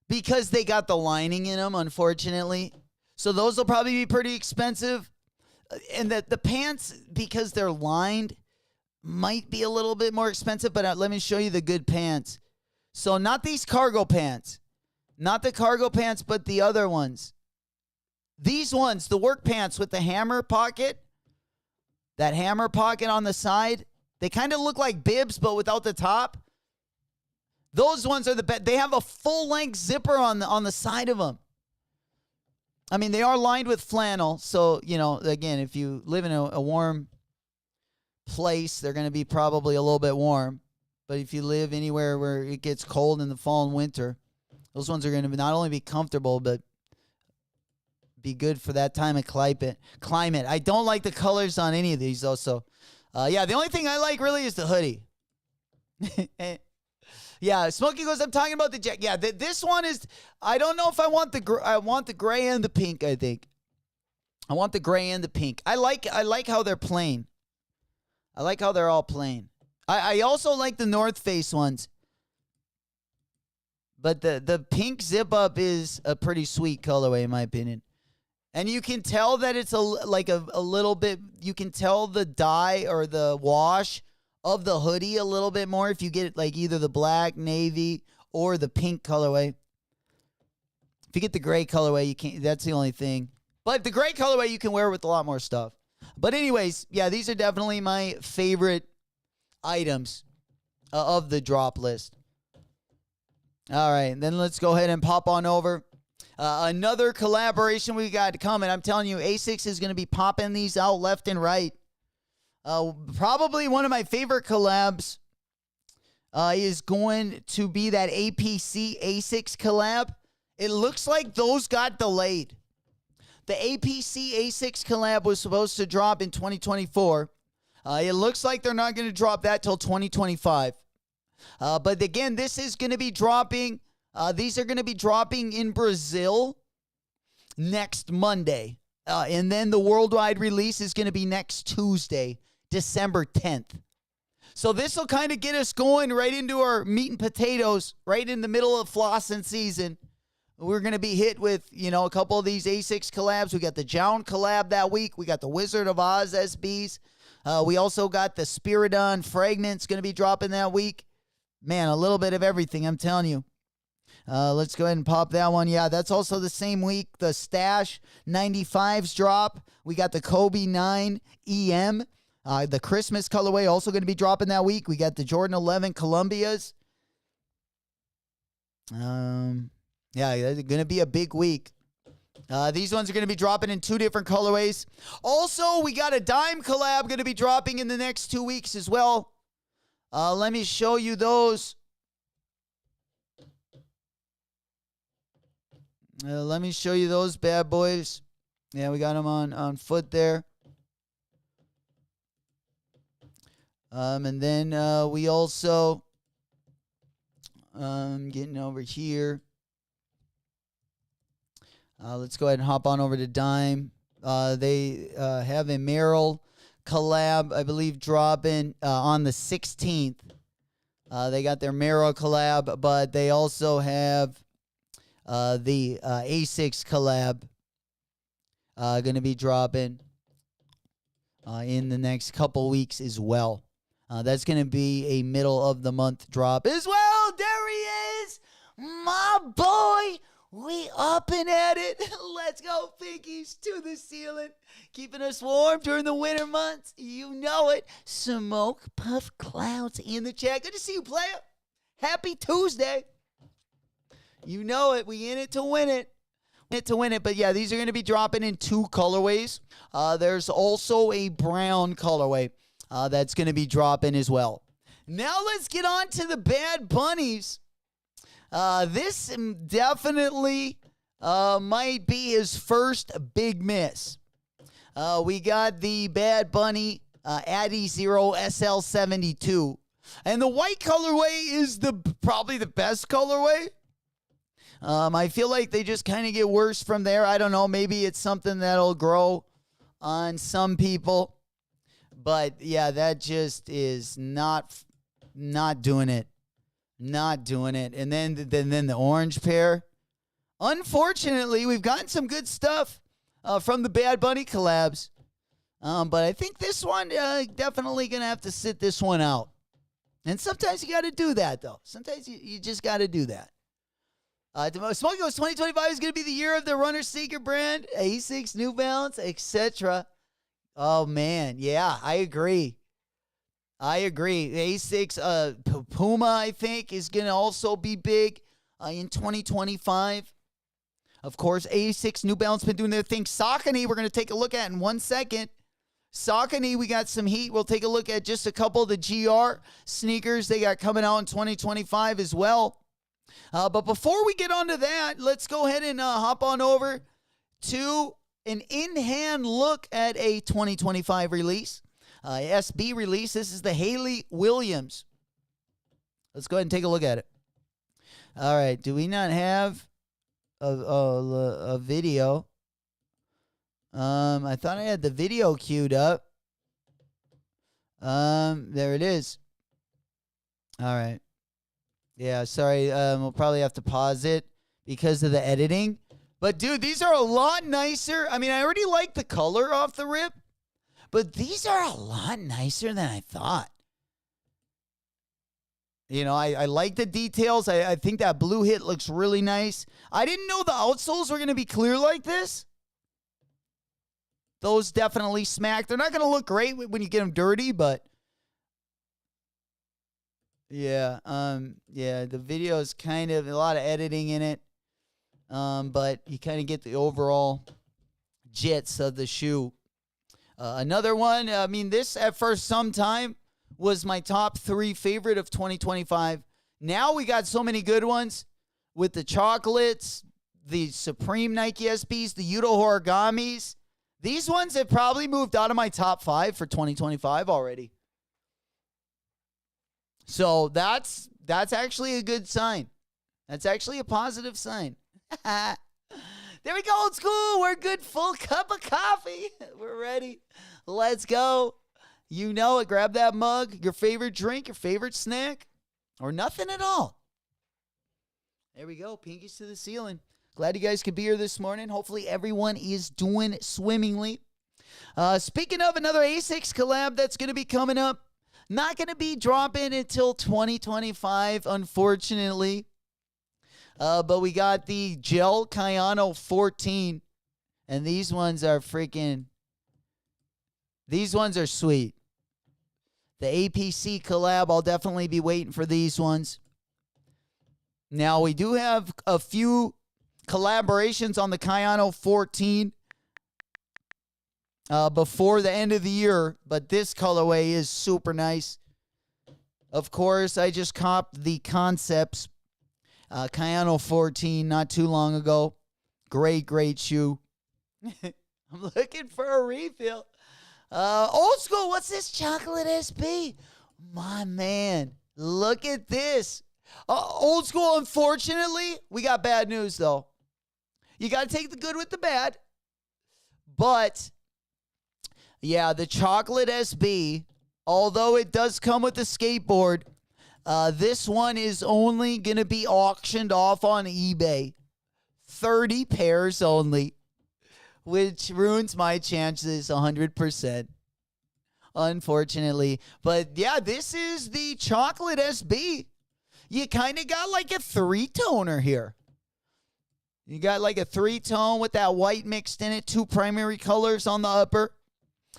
because they got the lining in them, unfortunately. So those will probably be pretty expensive. And the pants, because they're lined, might be a little bit more expensive. But let me show you the good pants. So not these cargo pants. Not the cargo pants, but the other ones. These ones, the work pants with the hammer pocket. That hammer pocket on the side. They kind of look like bibs, but without the top. Those ones are the best. They have a full-length zipper on the side of them. I mean, they are lined with flannel. So, again, if you live in a warm place, they're going to be probably a little bit warm. But if you live anywhere where it gets cold in the fall and winter, those ones are going to not only be comfortable, but be good for that time of climate. I don't like the colors on any of these, though. So, the only thing I like really is the hoodie. Yeah, Smokey goes, I'm talking about the jacket. Yeah, this one is, I don't know if I want the gray and the pink, I think. I want the gray and the pink. I like how they're plain. I like how they're all plain. I also like the North Face ones. But the pink zip up is a pretty sweet colorway in my opinion. And you can tell that it's a little bit, you can tell the dye or the wash of the hoodie a little bit more if you get like either the black, navy, or the pink colorway. If you get the gray colorway, you can't, that's the only thing. But the gray colorway you can wear with a lot more stuff. But anyways, yeah, these are definitely my favorite items of the drop list. All right, then let's go ahead and pop on over. Another collaboration we got coming. I'm telling you, ASICS is going to be popping these out left and right. Probably one of my favorite collabs is going to be that APC ASICS collab. It looks like those got delayed. The APC ASICS collab was supposed to drop in 2024. It looks like they're not going to drop that till 2025. But again, this is going to be dropping. These are going to be dropping in Brazil next Monday. And then the worldwide release is going to be next Tuesday, December 10th. So this will kind of get us going right into our meat and potatoes, right in the middle of flossing season. We're going to be hit with, a couple of these ASICS collabs. We got the JJJJound collab that week. We got the Wizard of Oz SBs. We also got the Spiridon Fragments going to be dropping that week. Man, a little bit of everything, I'm telling you. Let's go ahead and pop that one. Yeah, that's also the same week. The Stash 95s drop. We got the Kobe 9 EM. The Christmas colorway also going to be dropping that week. We got the Jordan 11 Columbias. Yeah, it's going to be a big week. These ones are going to be dropping in 2 different colorways. Also, we got a Dime collab going to be dropping in the next 2 weeks as well. Let me show you those. Let me show you those bad boys. Yeah, we got them on foot there. And then we also, getting over here. Let's go ahead and hop on over to Dime. They have a Merrill collab, I believe, dropping on the 16th. They got their Merrill collab, but they also have the A6 collab going to be dropping in the next couple weeks as well. That's going to be a middle of the month drop as well. There he is, my boy. We up and at it. Let's go, Pinkies, to the ceiling. Keeping us warm during the winter months. You know it. Smoke puff clouds in the chat. Good to see you, player. Happy Tuesday. You know it. We in it to win it. But yeah, these are going to be dropping in 2 colorways. There's also a brown colorway that's going to be dropping as well. Now let's get on to the Bad Bunnies. This definitely might be his first big miss. We got the Bad Bunny Addy Zero SL72. And the white colorway is probably the best colorway. I feel like they just kind of get worse from there. I don't know. Maybe it's something that'll grow on some people. But, yeah, that just is not doing it. Not doing it. And then the orange pair. Unfortunately, we've gotten some good stuff from the Bad Bunny collabs. But I think this one, definitely going to have to sit this one out. And sometimes you got to do that, though. Sometimes you just got to do that. Smoking Ghost 2025 is going to be the year of the Runner Seeker brand, A6, New Balance, etc. Oh, man. Yeah, I agree. A6 Puma, I think, is going to also be big in 2025. Of course, A6 New Balance been doing their thing. Saucony, we're going to take a look at in 1 second. Saucony, we got some heat. We'll take a look at just a couple of the GR sneakers they got coming out in 2025 as well. But before we get onto that, let's go ahead and hop on over to an in-hand look at a 2025 release. SB release. This is the Haley Williams. Let's go ahead and take a look at it. All right. Do we not have a video? I thought I had the video queued up. There it is. All right. Yeah, sorry. We'll probably have to pause it because of the editing. But, dude, these are a lot nicer. I mean, I already like the color off the rip. But these are a lot nicer than I thought. You know, I like the details. I think that blue hit looks really nice. I didn't know the outsoles were going to be clear like this. Those definitely smack. They're not going to look great when you get them dirty, but yeah, the video is kind of a lot of editing in it. But you kind of get the overall jits of the shoe. Another one, I mean, this at first sometime was my top 3 favorite of 2025. Now we got so many good ones with the chocolates, the Supreme Nike SBs, the Yudo Origamis. These ones have probably moved out of my top 5 for 2025 already. So that's actually a good sign. That's actually a positive sign. There we go, old school. We're good, full cup of coffee. We're ready. Let's go. You know it. Grab that mug, your favorite drink, your favorite snack, or nothing at all. There we go. Pinkies to the ceiling. Glad you guys could be here this morning. Hopefully everyone is doing swimmingly. Speaking of another Asics collab that's going to be coming up, not going to be dropping until 2025, unfortunately. But we got the Gel Kayano 14, and these ones are sweet. The APC collab, I'll definitely be waiting for these ones. Now, we do have a few collaborations on the Kayano 14 before the end of the year, but this colorway is super nice. Of course, I just copped the Concepts Kayano 14 not too long ago. Great shoe. I'm looking for a refill. Old school, what's this? Chocolate SB? My man, look at this. Old school, unfortunately, we got bad news, though. You got to take the good with the bad. But, yeah, the Chocolate SB, although it does come with a skateboard, this one is only going to be auctioned off on eBay. 30 pairs only, which ruins my chances 100%, unfortunately. But, yeah, this is the Chocolate SB. You kind of got like a three-toner here. You got like a three-tone with that white mixed in it, two primary colors on the upper.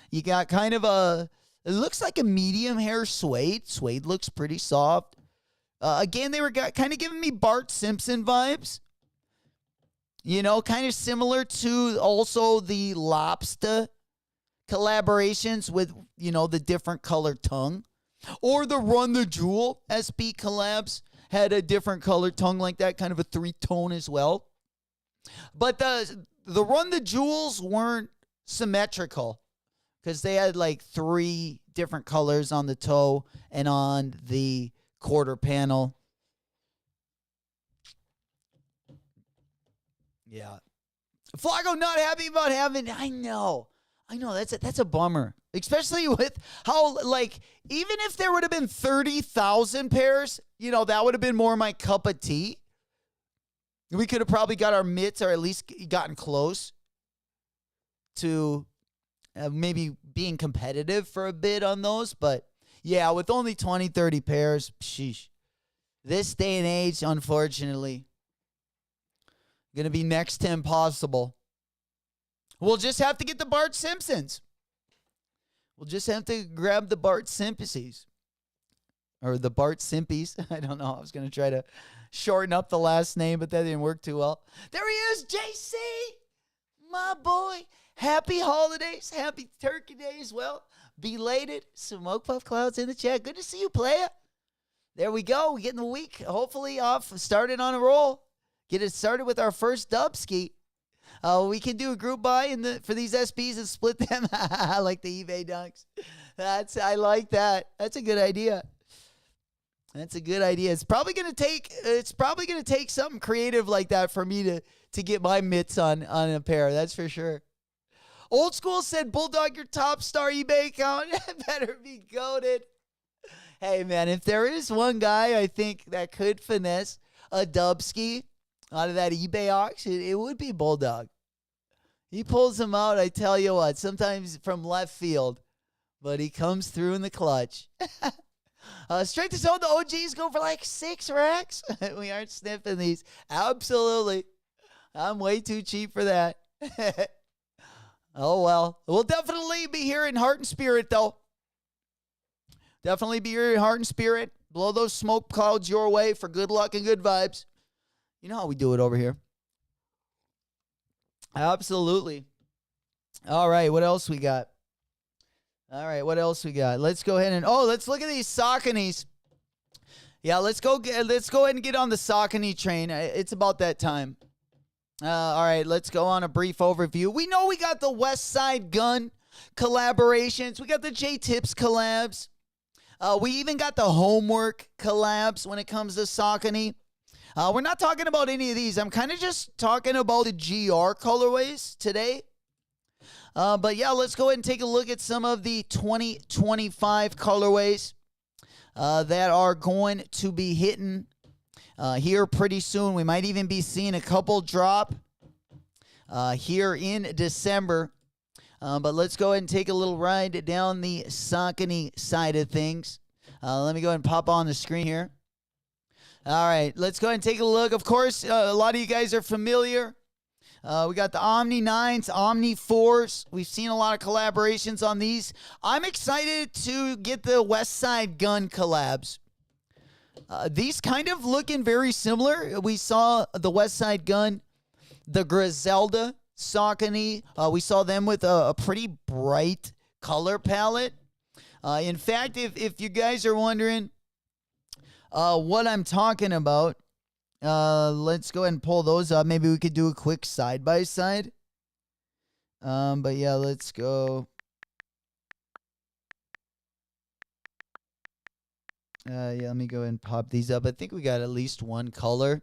You got kind of it looks like a medium hair suede. Suede looks pretty soft. Again, they were kind of giving me Bart Simpson vibes. You know, kind of similar to also the Lobster collaborations with, you know, the different colored tongue. Or the Run the Jewel SB collabs had a different colored tongue like that, kind of a three-tone as well. But the Run the Jewels weren't symmetrical because they had like 3 different colors on the toe and on the quarter panel. Yeah. Flago not happy about having, I know, that's a bummer. Especially with how, like, even if there would have been 30,000 pairs, you know, that would have been more my cup of tea. We could have probably got our mitts or at least gotten close to maybe being competitive for a bit on those. But, yeah, with only 20, 30 pairs, sheesh. This day and age, unfortunately, going to be next to impossible. We'll just have to get the Bart Simpsons. We'll just have to grab the Bart Simpies. Or the Bart Simpies. I don't know. I was going to try to shorten up the last name, but that didn't work too well. There he is, JC. My boy. Happy holidays. Happy Turkey Day as well. Belated. Smoke Puff Clouds in the chat. Good to see you, player. There we go. We're getting the week hopefully off. Started on a roll. Get it started with our first dub ski. We can do a group buy for these SBs and split them. Like the eBay dunks. I like that. That's a good idea. It's probably gonna take something creative like that for me to get my mitts on a pair. That's for sure. Old school said, Bulldog, your top star eBay account better be goated. Hey man, if there is one guy I think that could finesse a dub ski out of that eBay auction, it would be Bulldog. He pulls them out, I tell you what, sometimes from left field, but he comes through in the clutch. Straight to zone, the OGs go for like 6 racks. We aren't sniffing these. Absolutely. I'm way too cheap for that. Oh, well. We'll definitely be here in heart and spirit, though. Definitely be here in heart and spirit. Blow those smoke clouds your way for good luck and good vibes. You know how we do it over here. Absolutely. All right, what else we got? Let's go ahead and let's look at these Sauconys. Yeah, let's go ahead and get on the Saucony train. It's about that time. All right, let's go on a brief overview. We know we got the West Side Gun collaborations. We got the J-Tips collabs. We even got the Homework collabs when it comes to Saucony. We're not talking about any of these. I'm kind of just talking about the GR colorways today. But yeah, let's go ahead and take a look at some of the 2025 colorways that are going to be hitting here pretty soon. We might even be seeing a couple drop here in December. But let's go ahead and take a little ride down the Saucony side of things. Let me go ahead and pop on the screen here. All right, let's go ahead and take a look. Of course, a lot of you guys are familiar. We got the Omni 9s, Omni 4s. We've seen a lot of collaborations on these. I'm excited to get the West Side Gun collabs. These kind of looking very similar. We saw the West Side Gun, the Griselda, Saucony. We saw them with a pretty bright color palette. In fact, if you guys are wondering what I'm talking about, let's go ahead and pull those up. Maybe we could do a quick side-by-side. But yeah, let's go. Yeah, let me go ahead and pop these up. I think we got at least one color.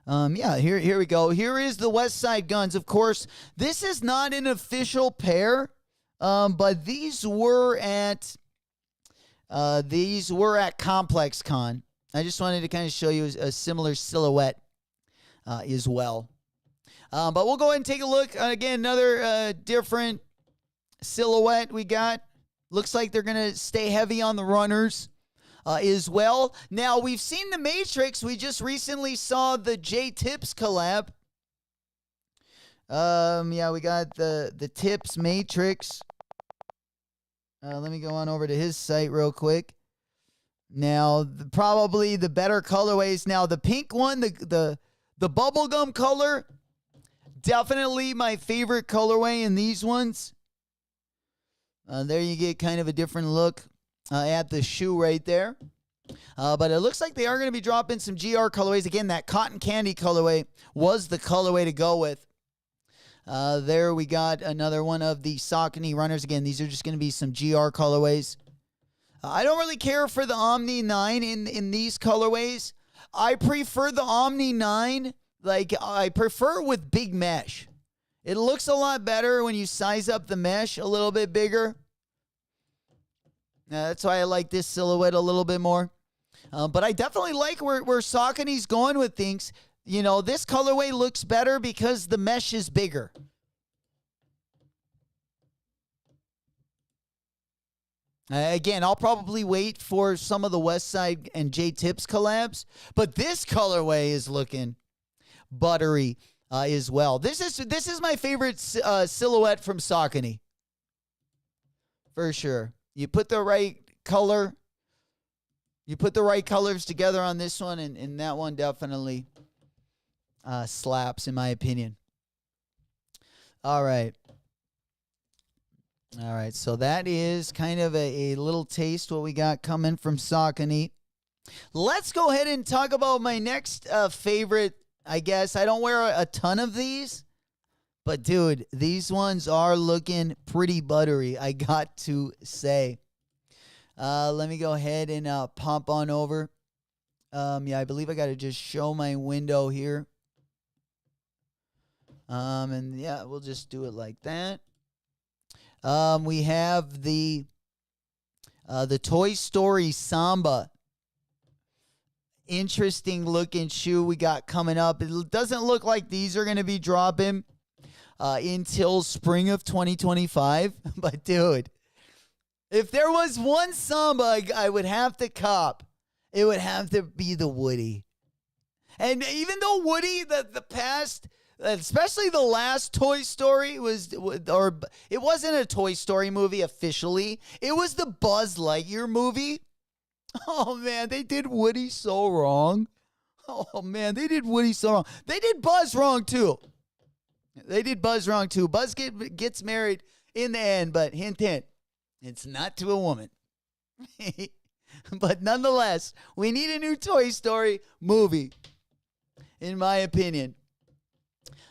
Yeah, here we go. Here is the West Side Guns. Of course, this is not an official pair, but these were at Complex Con. I just wanted to kind of show you a similar silhouette as well. But we'll go ahead and take a look. Again, another different silhouette we got. Looks like they're going to stay heavy on the runners as well. Now, we've seen the Matrix. We just recently saw the J-Tips collab. Yeah, we got the Tips Matrix. Let me go on over to his site real quick. Now, probably the better colorways. Now, the pink one, the bubblegum color, definitely my favorite colorway in these ones. There you get kind of a different look at the shoe right there. But it looks like they are going to be dropping some GR colorways. Again, that cotton candy colorway was the colorway to go with. There we got another one of the Saucony runners. Again, these are just going to be some GR colorways. I don't really care for the Omni 9 in these colorways. I prefer the Omni 9. Like, I prefer with big mesh. It looks a lot better when you size up the mesh a little bit bigger. That's why I like this silhouette a little bit more. But I definitely like where Saucony's going with things. You know, this colorway looks better because the mesh is bigger. Again, I'll probably wait for some of the West Side and J-Tips collabs. But this colorway is looking buttery as well. This is my favorite silhouette from Saucony. For sure. You put the right color. You put the right colors together on this one, and that one definitely slaps, in my opinion. All right. All right, so that is kind of a little taste what we got coming from Saucony. Let's go ahead and talk about my next favorite, I guess. I don't wear a ton of these, but, dude, these ones are looking pretty buttery, I got to say. Let me go ahead and pop on over. Yeah, I believe I got to just show my window here. And, yeah, we'll just do it like that. We have the Toy Story Samba. Interesting looking shoe we got coming up. It doesn't look like these are going to be dropping until spring of 2025. But, dude, if there was one Samba I would have to cop, it would have to be the Woody. And even though Woody, the past... especially the last Toy Story it wasn't a Toy Story movie officially. It was the Buzz Lightyear movie. Oh, man, they did Woody so wrong. Oh, man, they did Woody so wrong. They did Buzz wrong, too. Buzz gets married in the end, but hint, hint, it's not to a woman. But nonetheless, we need a new Toy Story movie, in my opinion.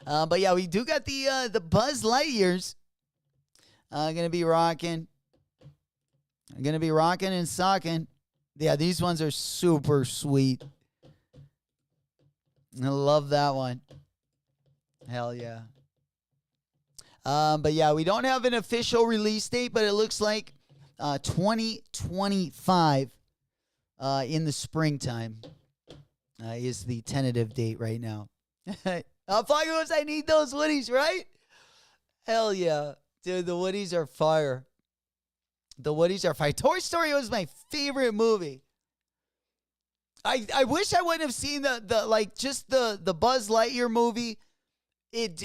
But yeah, we do got the Buzz Lightyears. Gonna be rocking. I'm gonna be rocking and socking. Yeah, these ones are super sweet. I love that one. Hell yeah. But yeah, we don't have an official release date, but it looks like 2025 in the springtime is the tentative date right now. Flagos, I need those Woodies, right? Hell yeah. Dude, the Woodies are fire. The Woodies are fire. Toy Story was my favorite movie. I wish I wouldn't have seen the Buzz Lightyear movie. It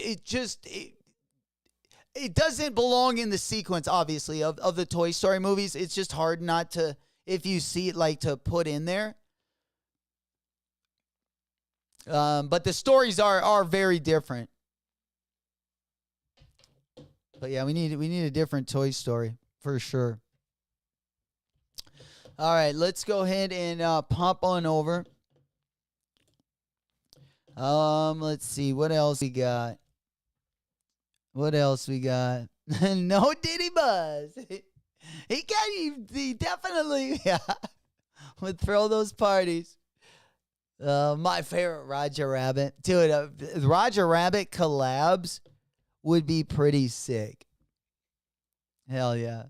doesn't belong in the sequence, obviously, of the Toy Story movies. It's just hard not to, if you see it, like, to put in there. But the stories are very different. But yeah, we need a different Toy Story for sure. All right, let's go ahead and pop on over. Let's see what else we got. No Diddy Buzz. He definitely would throw those parties. My favorite Roger Rabbit. Dude, Roger Rabbit collabs would be pretty sick. Hell yeah.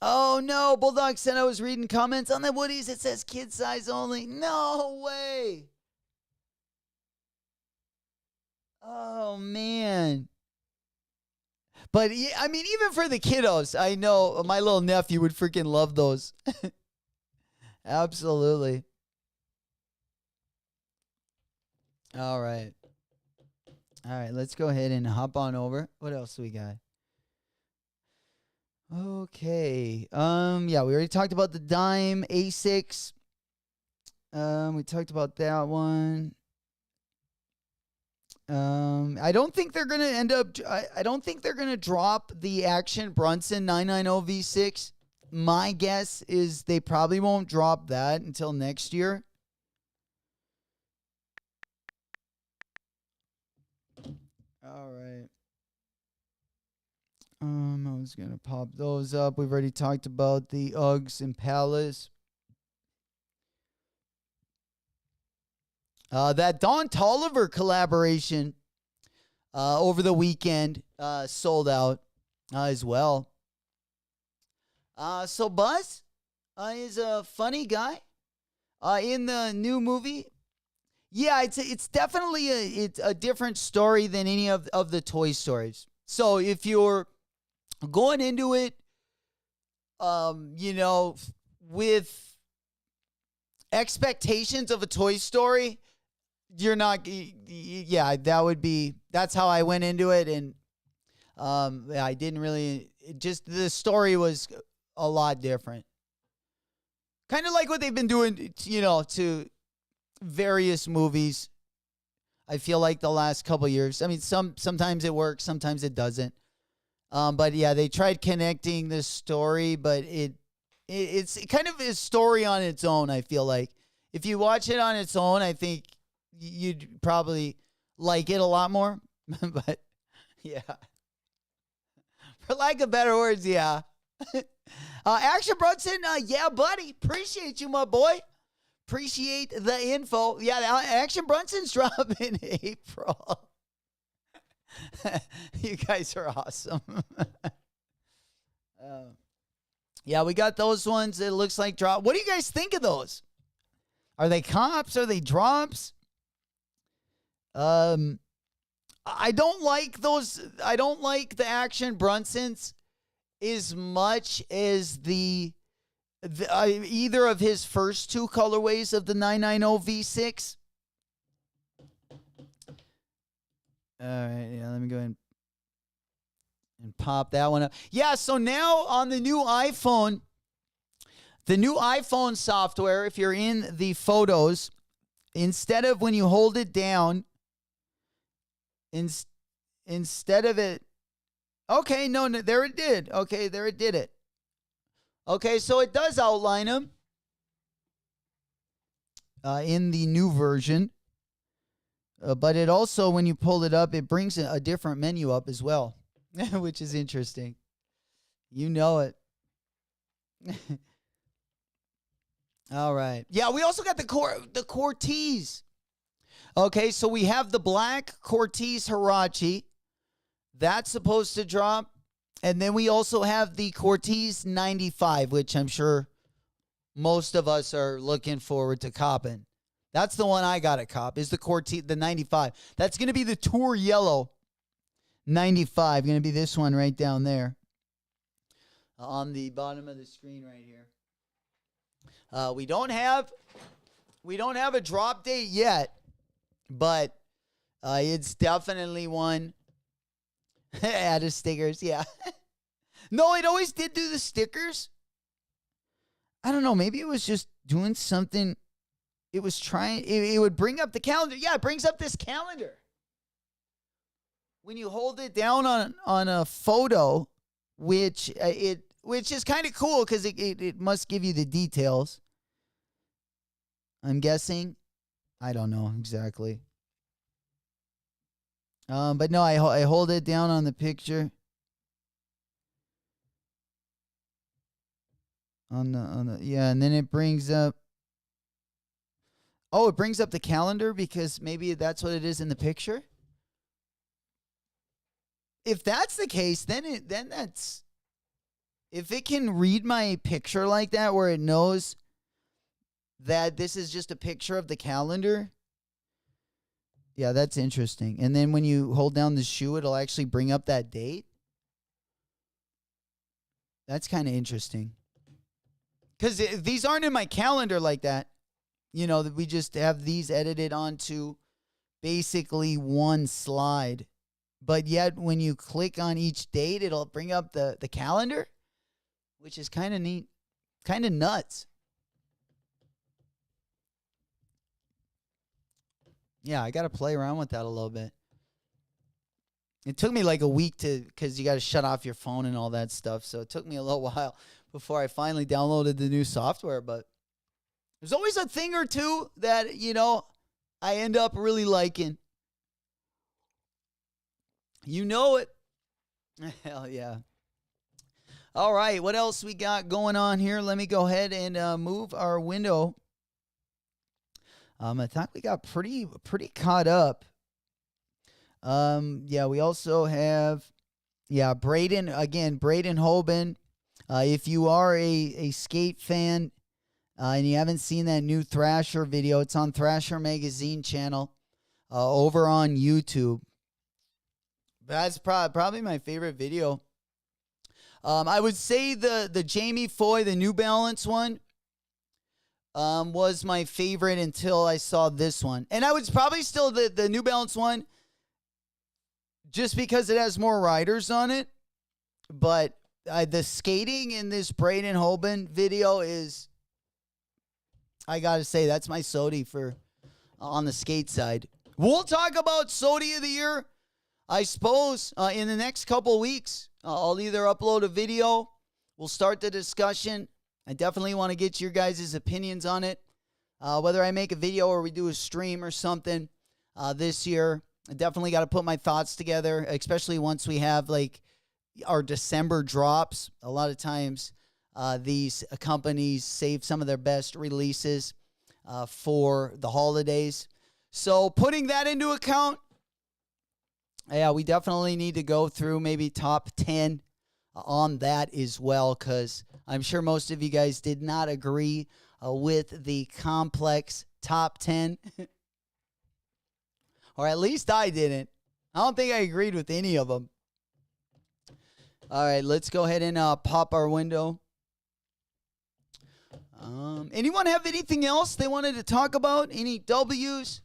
Oh no, Bulldog said I was reading comments on the Woodies. It says kid size only. No way. Oh man. But yeah, I mean, even for the kiddos, I know my little nephew would freaking love those. Absolutely. All right. Let's go ahead and hop on over. What else do we got? Okay. Yeah, we already talked about the Dime A6. We talked about that one. I don't think they're gonna end up. I don't think they're gonna drop the Action Bronson 990 V6. My guess is they probably won't drop that until next year. All right. I was gonna pop those up. We've already talked about the Uggs and Palace. That Don Tolliver collaboration over the weekend sold out as well. So Buzz is a funny guy in the new movie. Yeah, it's definitely a different story than any of the Toy Stories. So if you're going into it, with expectations of a Toy Story, you're not. Yeah, that's how I went into it, and I didn't really. The story was a lot different. Kind of like what they've been doing, to various movies. I feel like the last couple years. I mean, sometimes it works, sometimes it doesn't. But yeah, they tried connecting this story, but it's kind of a story on its own. I feel like if you watch it on its own, I think you'd probably like it a lot more. But yeah, for lack of better words, yeah. Action Brunson, yeah, buddy. Appreciate you, my boy. Appreciate the info. Yeah, Action Brunson's dropping in April. You guys are awesome. Yeah, we got those ones. It looks like drop. What do you guys think of those? Are they comps? Are they drops? I don't like those. I don't like the Action Brunsons as much as either of his first two colorways of the 990 V6. All right, yeah, let me go ahead and pop that one up. Yeah, so now on the new iPhone software, if you're in the photos, instead of when you hold it down, instead of it, okay, no, there it did. Okay, there it did it. Okay, so it does outline them in the new version. But it also, when you pull it up, it brings a different menu up as well, which is interesting. You know it. All right. Yeah, we also got the Cortez. Okay, so we have the black Cortez Huarache. That's supposed to drop. And then we also have the Cortez 95, which I'm sure most of us are looking forward to copping. That's the one I got to cop, is the Cortez, the 95. That's going to be the Tour Yellow 95. Going to be this one right down there. On the bottom of the screen right here. We don't have a drop date yet, but it's definitely one. Add the stickers, yeah. No, it always did do the stickers. I don't know. Maybe it was just doing something. It was trying. It would bring up the calendar. Yeah, it brings up this calendar. When you hold it down on a photo, which is kind of cool because it must give you the details. I'm guessing. I don't know exactly. But no, I hold it down on the picture. On the yeah, and then it brings up. Oh, it brings up the calendar because maybe that's what it is in the picture. If that's the case, then that's. If it can read my picture like that, where it knows that this is just a picture of the calendar. Yeah, that's interesting. And then when you hold down the shoe, it'll actually bring up that date. That's kind of interesting. Because these aren't in my calendar like that. You know, that we just have these edited onto basically one slide. But yet, when you click on each date, it'll bring up the calendar, which is kind of neat, kind of nuts. Yeah, I got to play around with that a little bit. It took me like a week because you got to shut off your phone and all that stuff. So it took me a little while before I finally downloaded the new software. But there's always a thing or two that, you know, I end up really liking. You know it. Hell yeah. All right, what else we got going on here? Let me go ahead and move our window. I thought we got pretty caught up. Yeah, we also have, Braden Hoban. If you are a skate fan and you haven't seen that new Thrasher video, it's on Thrasher Magazine channel over on YouTube. That's probably my favorite video. I would say the Jamie Foy, the New Balance one, was my favorite until I saw this one. And I was probably still the New Balance one just because it has more riders on it. But the skating in this Braden Hoban video is, I got to say, that's my SOTY for on the skate side. We'll talk about SOTY of the year, I suppose, in the next couple weeks. I'll either upload a video. We'll start the discussion. I definitely want to get your guys' opinions on it. Whether I make a video or we do a stream or something this year. I definitely got to put my thoughts together, especially once we have like our December drops. A lot of times these companies save some of their best releases for the holidays. So putting that into account, yeah, we definitely need to go through maybe top 10 on that as well, because I'm sure most of you guys did not agree with the complex top 10. Or at least I didn't. I don't think I agreed with any of them. All right, let's go ahead and pop our window. Anyone have anything else they wanted to talk about? Any W's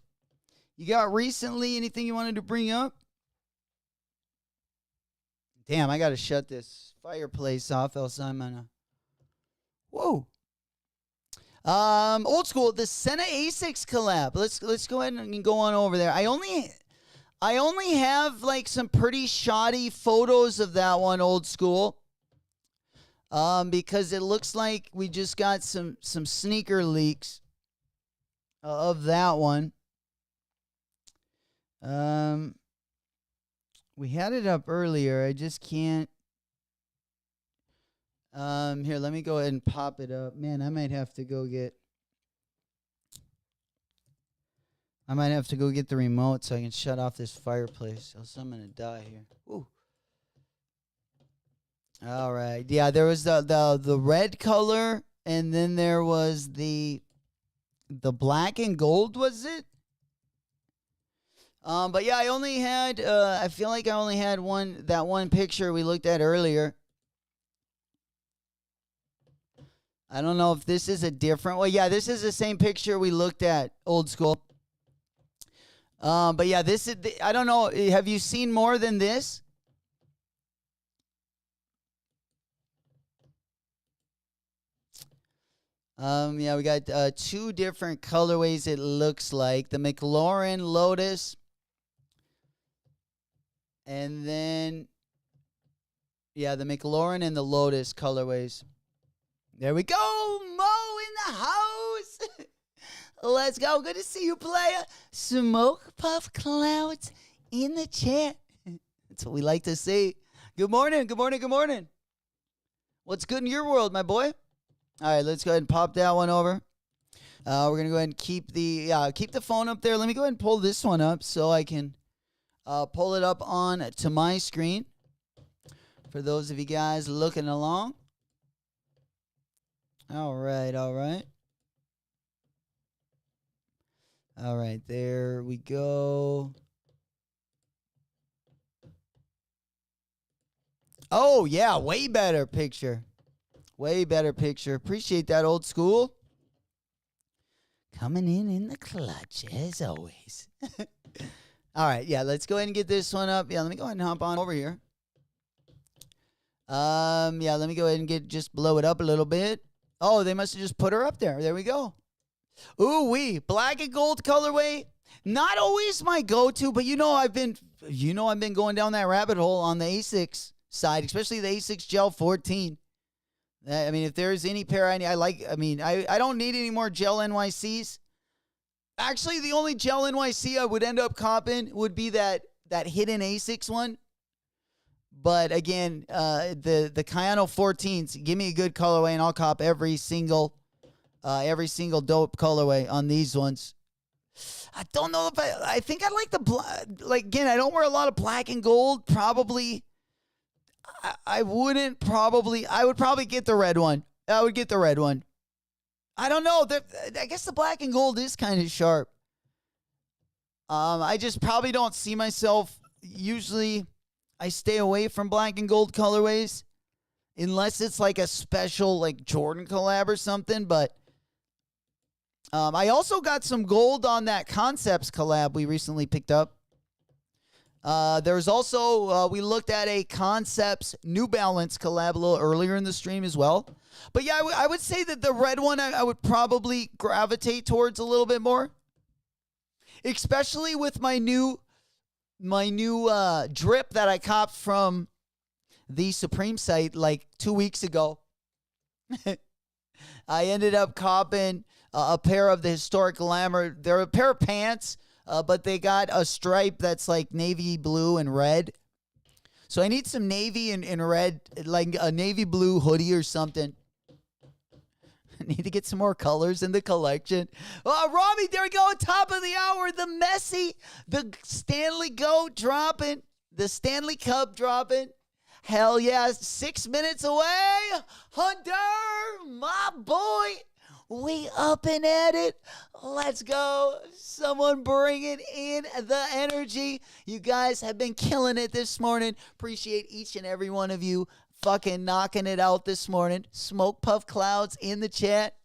you got recently? Anything you wanted to bring up? Damn, I got to shut this fireplace off, else I'm gonna. Whoa. Old school, the Senna Asics collab. Let's go ahead and go on over there. I only have like some pretty shoddy photos of that one, old school. Because it looks like we just got some sneaker leaks of that one. We had it up earlier. I just can't. Here, let me go ahead and pop it up. Man, I might have to go get the remote so I can shut off this fireplace, else I'm gonna die here. Ooh. All right. Yeah, there was the red color, and then there was the black and gold, was it? But yeah, I only had, I feel like I only had that one picture we looked at earlier. I don't know if this is a different, well, yeah, this is the same picture we looked at, old school. But yeah, this is, I don't know, have you seen more than this? Yeah, we got two different colorways, it looks like. The McLaurin Lotus. And then, yeah, the McLaurin and the Lotus colorways. There we go. Mo in the house. Let's go. Good to see you, player. Smoke puff clouds in the chat. That's what we like to see. Good morning. Good morning. Good morning. What's good in your world, my boy? All right, let's go ahead and pop that one over. We're going to go ahead and keep the phone up there. Let me go ahead and pull this one up so I can pull it up on to my screen for those of you guys looking along. All right. All right, there we go. Oh, yeah, way better picture. Way better picture. Appreciate that, old school. Coming in the clutch, as always. All right, yeah, let's go ahead and get this one up. Yeah, let me go ahead and hop on over here. Yeah, let me go ahead and just blow it up a little bit. Oh, they must have just put her up there. There we go. Ooh-wee, black and gold colorway. Not always my go-to, but I've been going down that rabbit hole on the Asics side, especially the Asics Gel 14. I mean, if there's any pair I like, I don't need any more Gel NYCs. Actually, the only Gel NYC I would end up copping would be that hidden Asics one. But again, the Kayano 14s, give me a good colorway and I'll cop every single dope colorway on these ones. I don't know if I think I like the black. Like, again, I don't wear a lot of black and gold. Probably, I would probably get the red one. I would get the red one. I don't know. I guess the black and gold is kind of sharp. I just probably don't see myself. Usually, I stay away from black and gold colorways unless it's like a special like Jordan collab or something. But I also got some gold on that Concepts collab we recently picked up. There's also, we looked at a Concepts New Balance collab a little earlier in the stream as well. But yeah, I would say that the red one I would probably gravitate towards a little bit more. Especially with my new drip that I copped from the Supreme site like 2 weeks ago. I ended up copping a pair of the Historic Glamour. They're a pair of pants, but they got a stripe that's like navy blue and red. So I need some navy and red, like a navy blue hoodie or something. I need to get some more colors in the collection. Oh, Robbie, there we go. Top of the hour. The Messi, the Stanley Goat dropping. The Stanley Cup dropping. Hell yeah. 6 minutes away. Hunter, my boy. We up and at it. Let's go. Someone bringing in the energy. You guys have been killing it this morning. Appreciate each and every one of you fucking knocking it out this morning. Smoke puff clouds in the chat.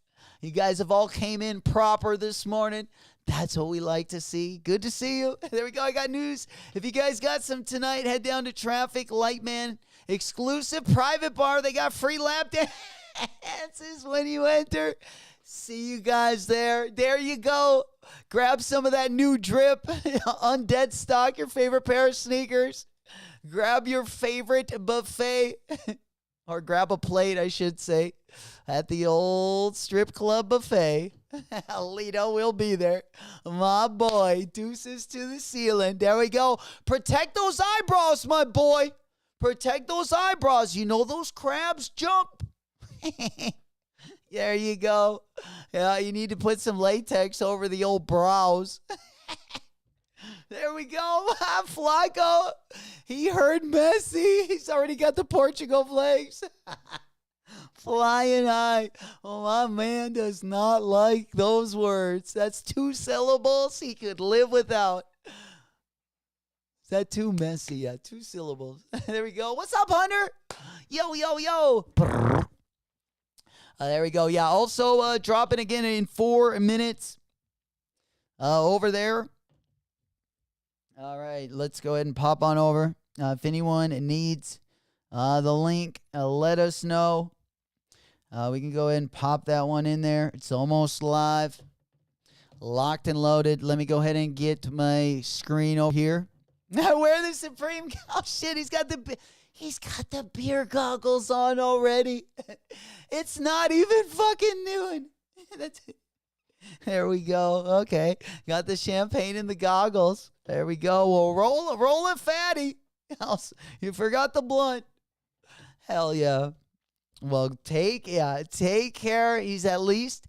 You guys have all came in proper this morning. That's what we like to see. Good to see you. There we go. I got news. If you guys got some tonight, head down to Traffic Lightman exclusive private bar. They got free lap dances when you enter. See you guys there. There you go. Grab some of that new drip. Undead stock, your favorite pair of sneakers. Grab your favorite buffet. Or grab a plate, I should say, at the old strip club buffet. Lito will be there. My boy. Deuces to the ceiling. There we go. Protect those eyebrows, my boy. Protect those eyebrows. You know those crabs jump. There you go. Yeah, you need to put some latex over the old brows. There we go. Flacco. He heard Messi. He's already got the Portugal flags. Flying high. Oh, my man does not like those words. That's 2 syllables he could live without. that too messy? Yeah, 2 syllables. There we go. What's up, Hunter? Yo, yo, yo. There we go. Yeah, also dropping again in 4 minutes over there. All right, let's go ahead and pop on over. If anyone needs the link, let us know. We can go ahead and pop that one in there. It's almost live. Locked and loaded. Let me go ahead and get my screen over here. I wear the Supreme. Oh, shit, he's got the beer goggles on already. It's not even fucking noon. There we go. Okay. Got the champagne and the goggles. There we go. Well, roll it, fatty. You forgot the blunt. Hell yeah. Well, take care. He's at least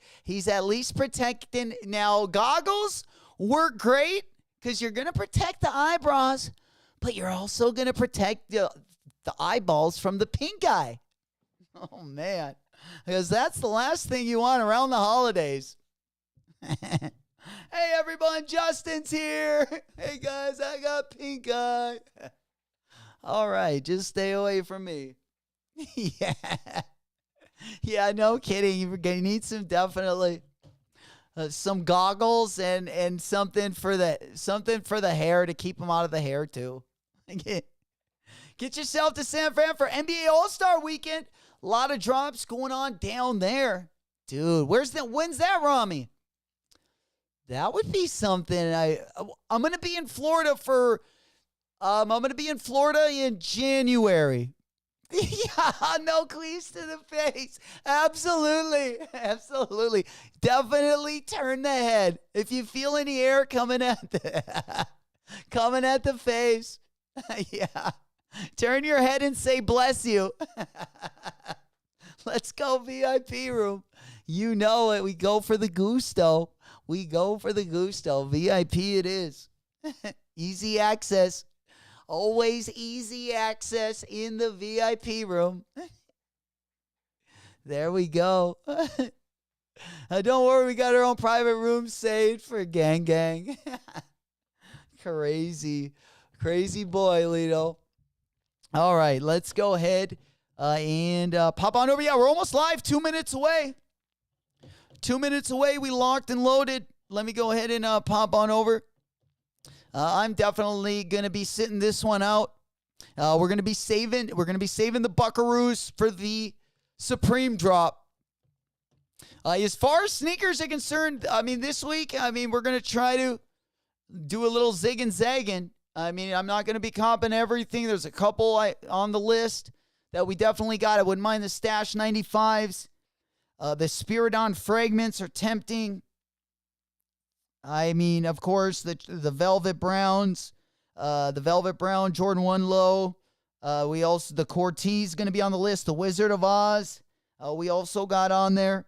protecting. Now, goggles work great because you're gonna protect the eyebrows, but you're also gonna protect the eyeballs from the pink eye. Oh man, because that's the last thing you want around the holidays. Hey everyone, Justin's here. Hey guys, I got pink eye. All right, just stay away from me. Yeah, no kidding. You need some definitely some goggles and something for the hair to keep them out of the hair too. Get yourself to San Fran for NBA All-Star Weekend. A lot of drops going on down there, dude. When's that, Rami? That would be something. I'm gonna be in Florida in January. Yeah, no cleats to the face. Absolutely. Definitely turn the head. If you feel any air coming at the face, yeah. Turn your head and say bless you. Let's go VIP room. You know it. We go for the gusto. VIP it is. Easy access. Always easy access in the VIP room. There we go. Don't worry, we got our own private room saved for gang. Crazy boy, Lito. All right, let's go ahead and pop on over. Yeah, we're almost live. 2 minutes away. 2 minutes away. We locked and loaded. Let me go ahead and pop on over. I'm definitely gonna be sitting this one out. We're gonna be saving the Buckaroos for the Supreme drop. As far as sneakers are concerned, this week, we're gonna try to do a little zig and zagging. I'm not gonna be comping everything. There's a couple on the list that we definitely got. I wouldn't mind the Stash 95s. The Spiridon fragments are tempting. Of course, the Velvet Browns, the Velvet Brown Jordan 1 low. The Cortez going to be on the list. The Wizard of Oz, we also got on there.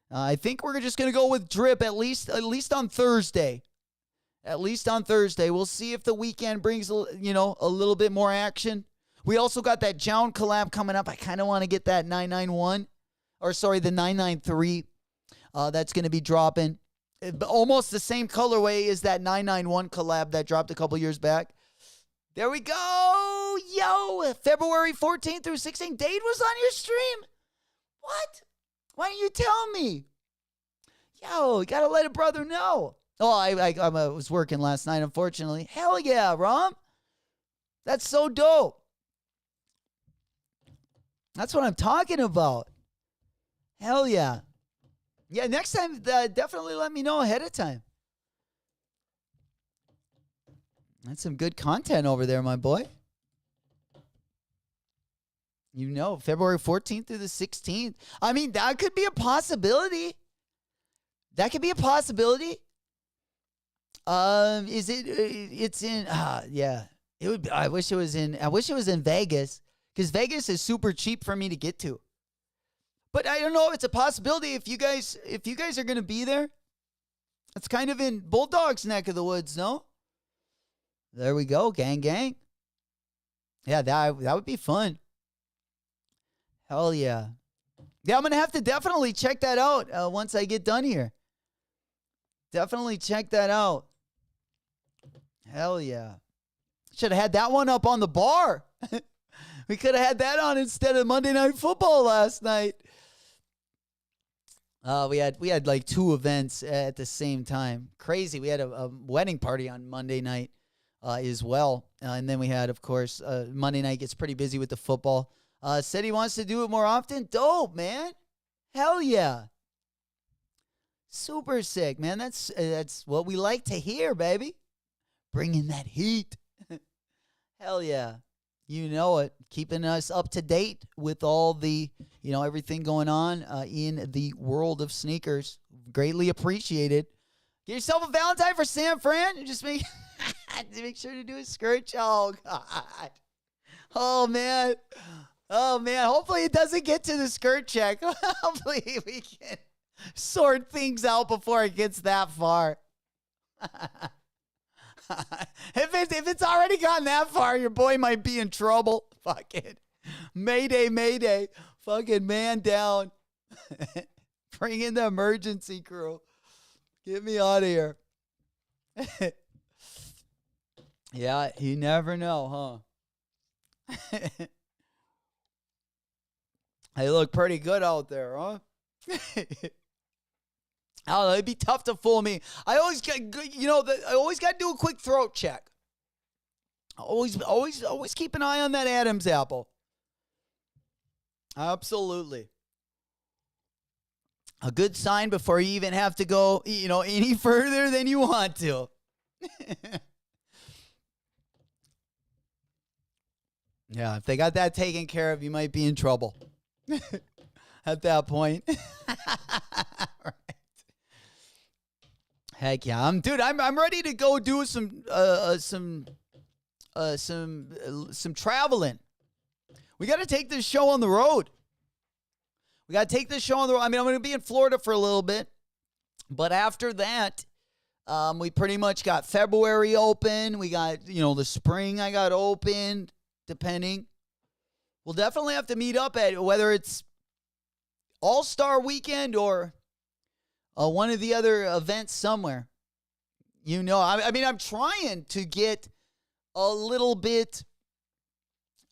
I think we're just going to go with drip at least on Thursday. We'll see if the weekend brings a little bit more action. We also got that JJJJound collab coming up. I kind of want to get that 991, the 993. That's going to be dropping. Almost the same colorway as that 991 collab that dropped a couple years back. There we go. Yo, February 14th through 16th. Dade was on your stream. What? Why didn't you tell me? Yo, you got to let a brother know. Oh, I was working last night, unfortunately. Hell yeah, Rom. That's so dope. That's what I'm talking about. Hell yeah. Yeah, next time, definitely let me know ahead of time. That's some good content over there, my boy. February 14th through the 16th. That could be a possibility. It's in, yeah. It would be, I wish it was in Vegas, because Vegas is super cheap for me to get to. But I don't know if it's a possibility if you guys are going to be there. It's kind of in Bulldog's neck of the woods, no? There we go, gang. Yeah, that would be fun. Hell yeah. Yeah, I'm going to have to definitely check that out once I get done here. Definitely check that out. Hell yeah. Should have had that one up on the bar. We could have had that on instead of Monday Night Football last night. We had like 2 events at the same time. Crazy. We had a wedding party on Monday night as well. And then we had, of course, Monday night gets pretty busy with the football. Said he wants to do it more often. Dope, man. Hell yeah. Super sick, man. That's what we like to hear, baby. Bringing that heat. Hell yeah. You know it. Keeping us up to date with all the, everything going on in the world of sneakers. Greatly appreciated. Get yourself a Valentine for San Fran. And just make sure to do a skirt. Oh, God. Oh, man. Hopefully it doesn't get to the skirt check. Hopefully we can sort things out before it gets that far. If it's already gotten that far, your boy might be in trouble. Fucking Mayday. Fucking man down. Bring in the emergency crew. Get me out of here. Yeah, you never know, huh? They look pretty good out there, huh? I don't know, it'd be tough to fool me. I always got to do a quick throat check. Always keep an eye on that Adam's apple. Absolutely. A good sign before you even have to go, any further than you want to. Yeah, if they got that taken care of, you might be in trouble. At that point. Right. Heck yeah. I'm ready to go do some traveling. We got to take this show on the road. I mean, I'm going to be in Florida for a little bit, but after that, we pretty much got February open. We got, the spring I got open, depending. We'll definitely have to meet up at whether it's All-Star Weekend or one of the other events somewhere. I mean, I'm trying to get a little bit.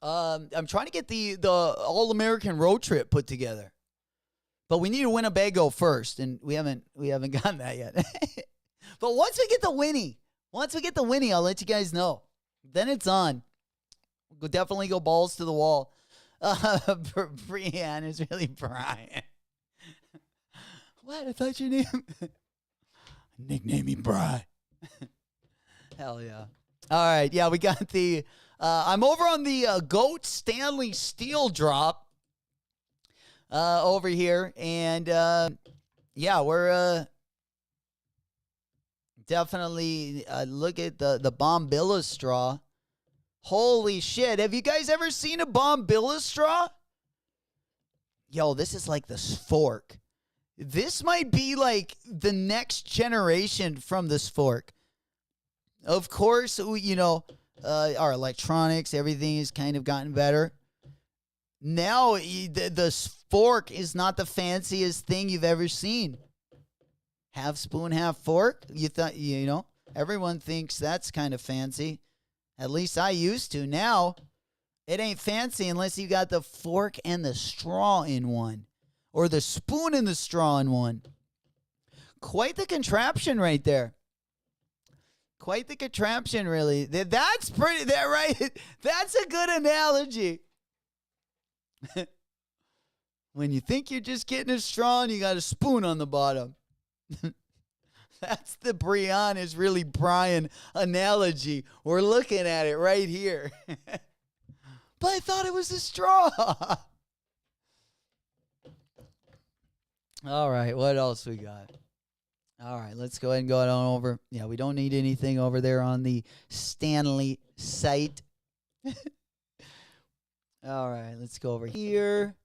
I'm trying to get the All-American road trip put together, but we need a Winnebago first, and we haven't gotten that yet. But once we get the Winnie, I'll let you guys know. Then it's on. We'll definitely go balls to the wall. Brianne is really Brian. What? I thought your name. Nickname me Brian. Hell yeah. All right. Yeah, we got the. I'm over on the Goat Stanley Steel Drop over here. And yeah, we're definitely look at the Bombilla straw. Holy shit. Have you guys ever seen a Bombilla straw? Yo, this is like the Spork. This might be like the next generation from the Spork. Of course, our electronics, everything has kind of gotten better. Now, the Spork is not the fanciest thing you've ever seen. Half spoon, half fork. You thought, everyone thinks that's kind of fancy. At least I used to. Now, it ain't fancy unless you got the fork and the straw in one. Or the spoon and the straw in one. Quite the contraption right there. Quite the contraption, really. That's pretty, right? That's a good analogy. When you think you're just getting a straw and you got a spoon on the bottom. That's the Brian is really Brian analogy. We're looking at it right here. But I thought it was a straw. All right, what else we got? All right, let's go ahead and go on over. Yeah, we don't need anything over there on the Stanley site. All right, let's go over here.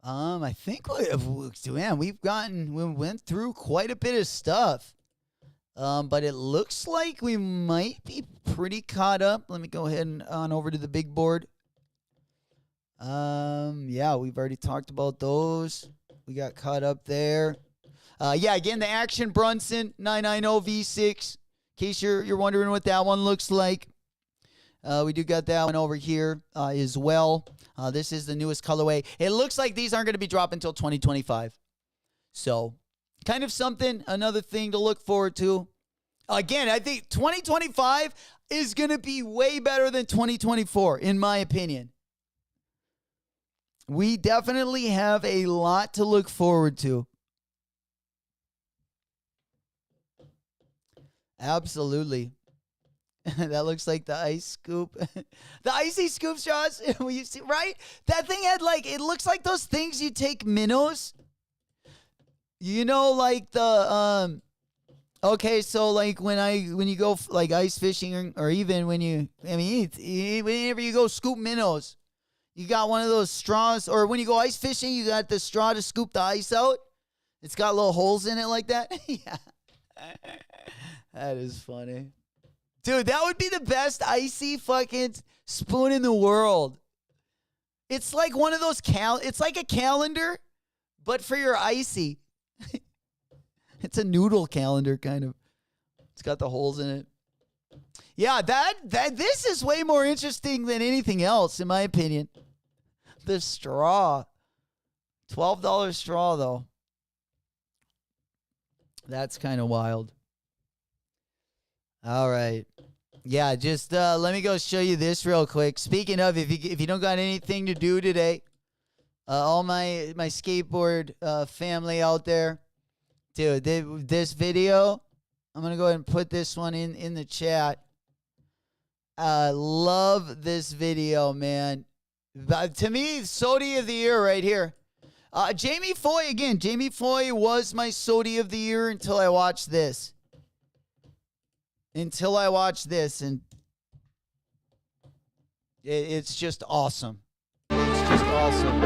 I think we went through quite a bit of stuff. But it looks like we might be pretty caught up. Let me go ahead and on over to the big board. Yeah, we've already talked about those. We got caught up there. Yeah, again, the Action Brunson 990 V6. In case you're wondering what that one looks like. We do got that one over here as well. This is the newest colorway. It looks like these aren't going to be dropping until 2025. So, kind of something, another thing to look forward to. Again, I think 2025 is going to be way better than 2024, in my opinion. We definitely have a lot to look forward to. Absolutely. That looks like the ice scoop. The icy scoop straws. You see, right? That thing had like, it looks like those things you take minnows. You know, like the, okay, so like when you go like ice fishing or even when you, whenever you go scoop minnows, you got one of those straws, or when you go ice fishing, you got the straw to scoop the ice out. It's got little holes in it like that. Yeah. That is funny. Dude, that would be the best icy fucking spoon in the world. It's like one of those it's like a calendar, but for your icy. It's a noodle calendar, kind of. It's got the holes in it. Yeah, this is way more interesting than anything else, in my opinion. The straw. $12 straw, though. That's kind of wild. All right. Yeah, just let me go show you this real quick. Speaking of, if you don't got anything to do today, all my skateboard family out there, dude, this video, I'm going to go ahead and put this one in the chat. Love this video, man. To me, Sodi of the Year right here. Jamie Foy, again. Jamie Foy was my Sodi of the Year until I watched this. And it's just awesome. It's just awesome.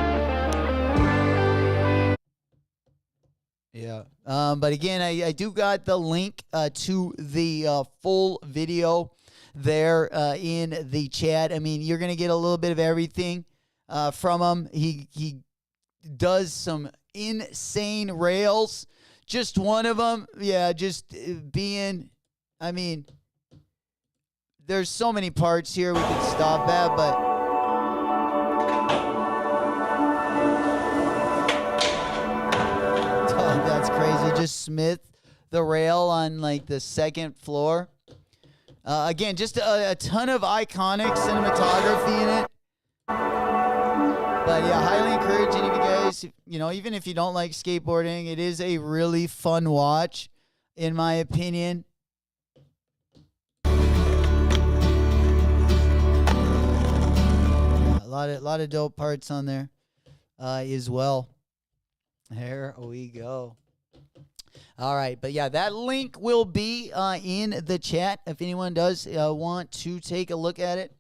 Yeah. But again, I do got the link to the full video there in the chat. I mean, you're going to get a little bit of everything from him. He does some insane rails. Just one of them, yeah, just being, I mean, there's so many parts here we could stop at, but oh, that's crazy. Just Smith the rail on like the second floor. Again, just a ton of iconic cinematography in it. But yeah, highly encourage any of you guys, even if you don't like skateboarding, it is a really fun watch, in my opinion. A lot of dope parts on there as well. There we go. All right, but yeah, that link will be in the chat if anyone does want to take a look at it.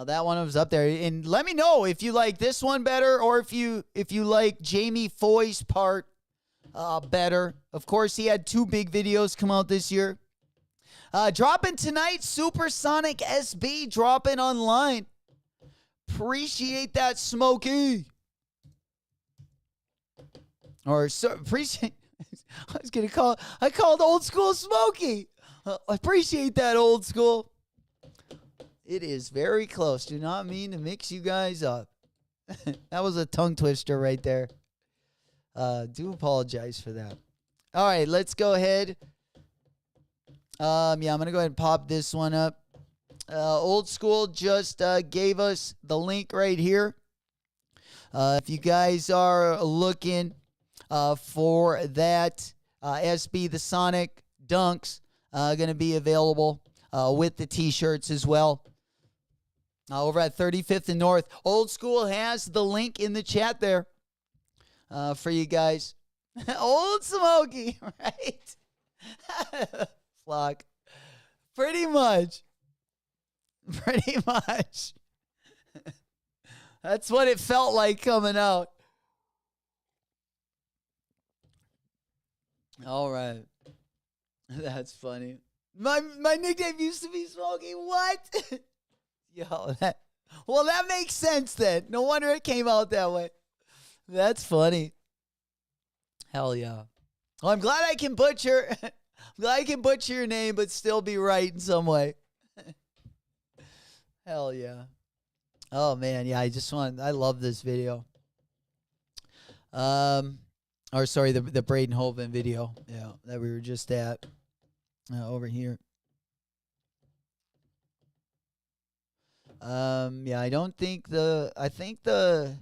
That one was up there, and let me know if you like this one better or if you like Jamie Foy's part better. Of course, he had 2 big videos come out this year. Dropping tonight, Supersonic SB dropping online. Appreciate that, Smokey. Or appreciate. I called old school Smokey. Appreciate that, old school. It is very close. Do not mean to mix you guys up. That was a tongue twister right there. Do apologize for that. All right, let's go ahead. I'm going to go ahead and pop this one up. Old School just gave us the link right here. If you guys are looking for that, SB the Sonic Dunks going to be available with the t-shirts as well. Over at 35th and North. Old School has the link in the chat there for you guys. Old Smokey, right? Flock. Pretty much. That's what it felt like coming out. All right. That's funny. My nickname used to be Smokey. What? Yo, that makes sense then. No wonder it came out that way. That's funny. Hell yeah. Well, I'm glad I can butcher your name, but still be right in some way. Hell yeah. Oh man, yeah, I love this video. Or sorry, the Braden Holden video, yeah, that we were just at over here. Yeah, I think yeah,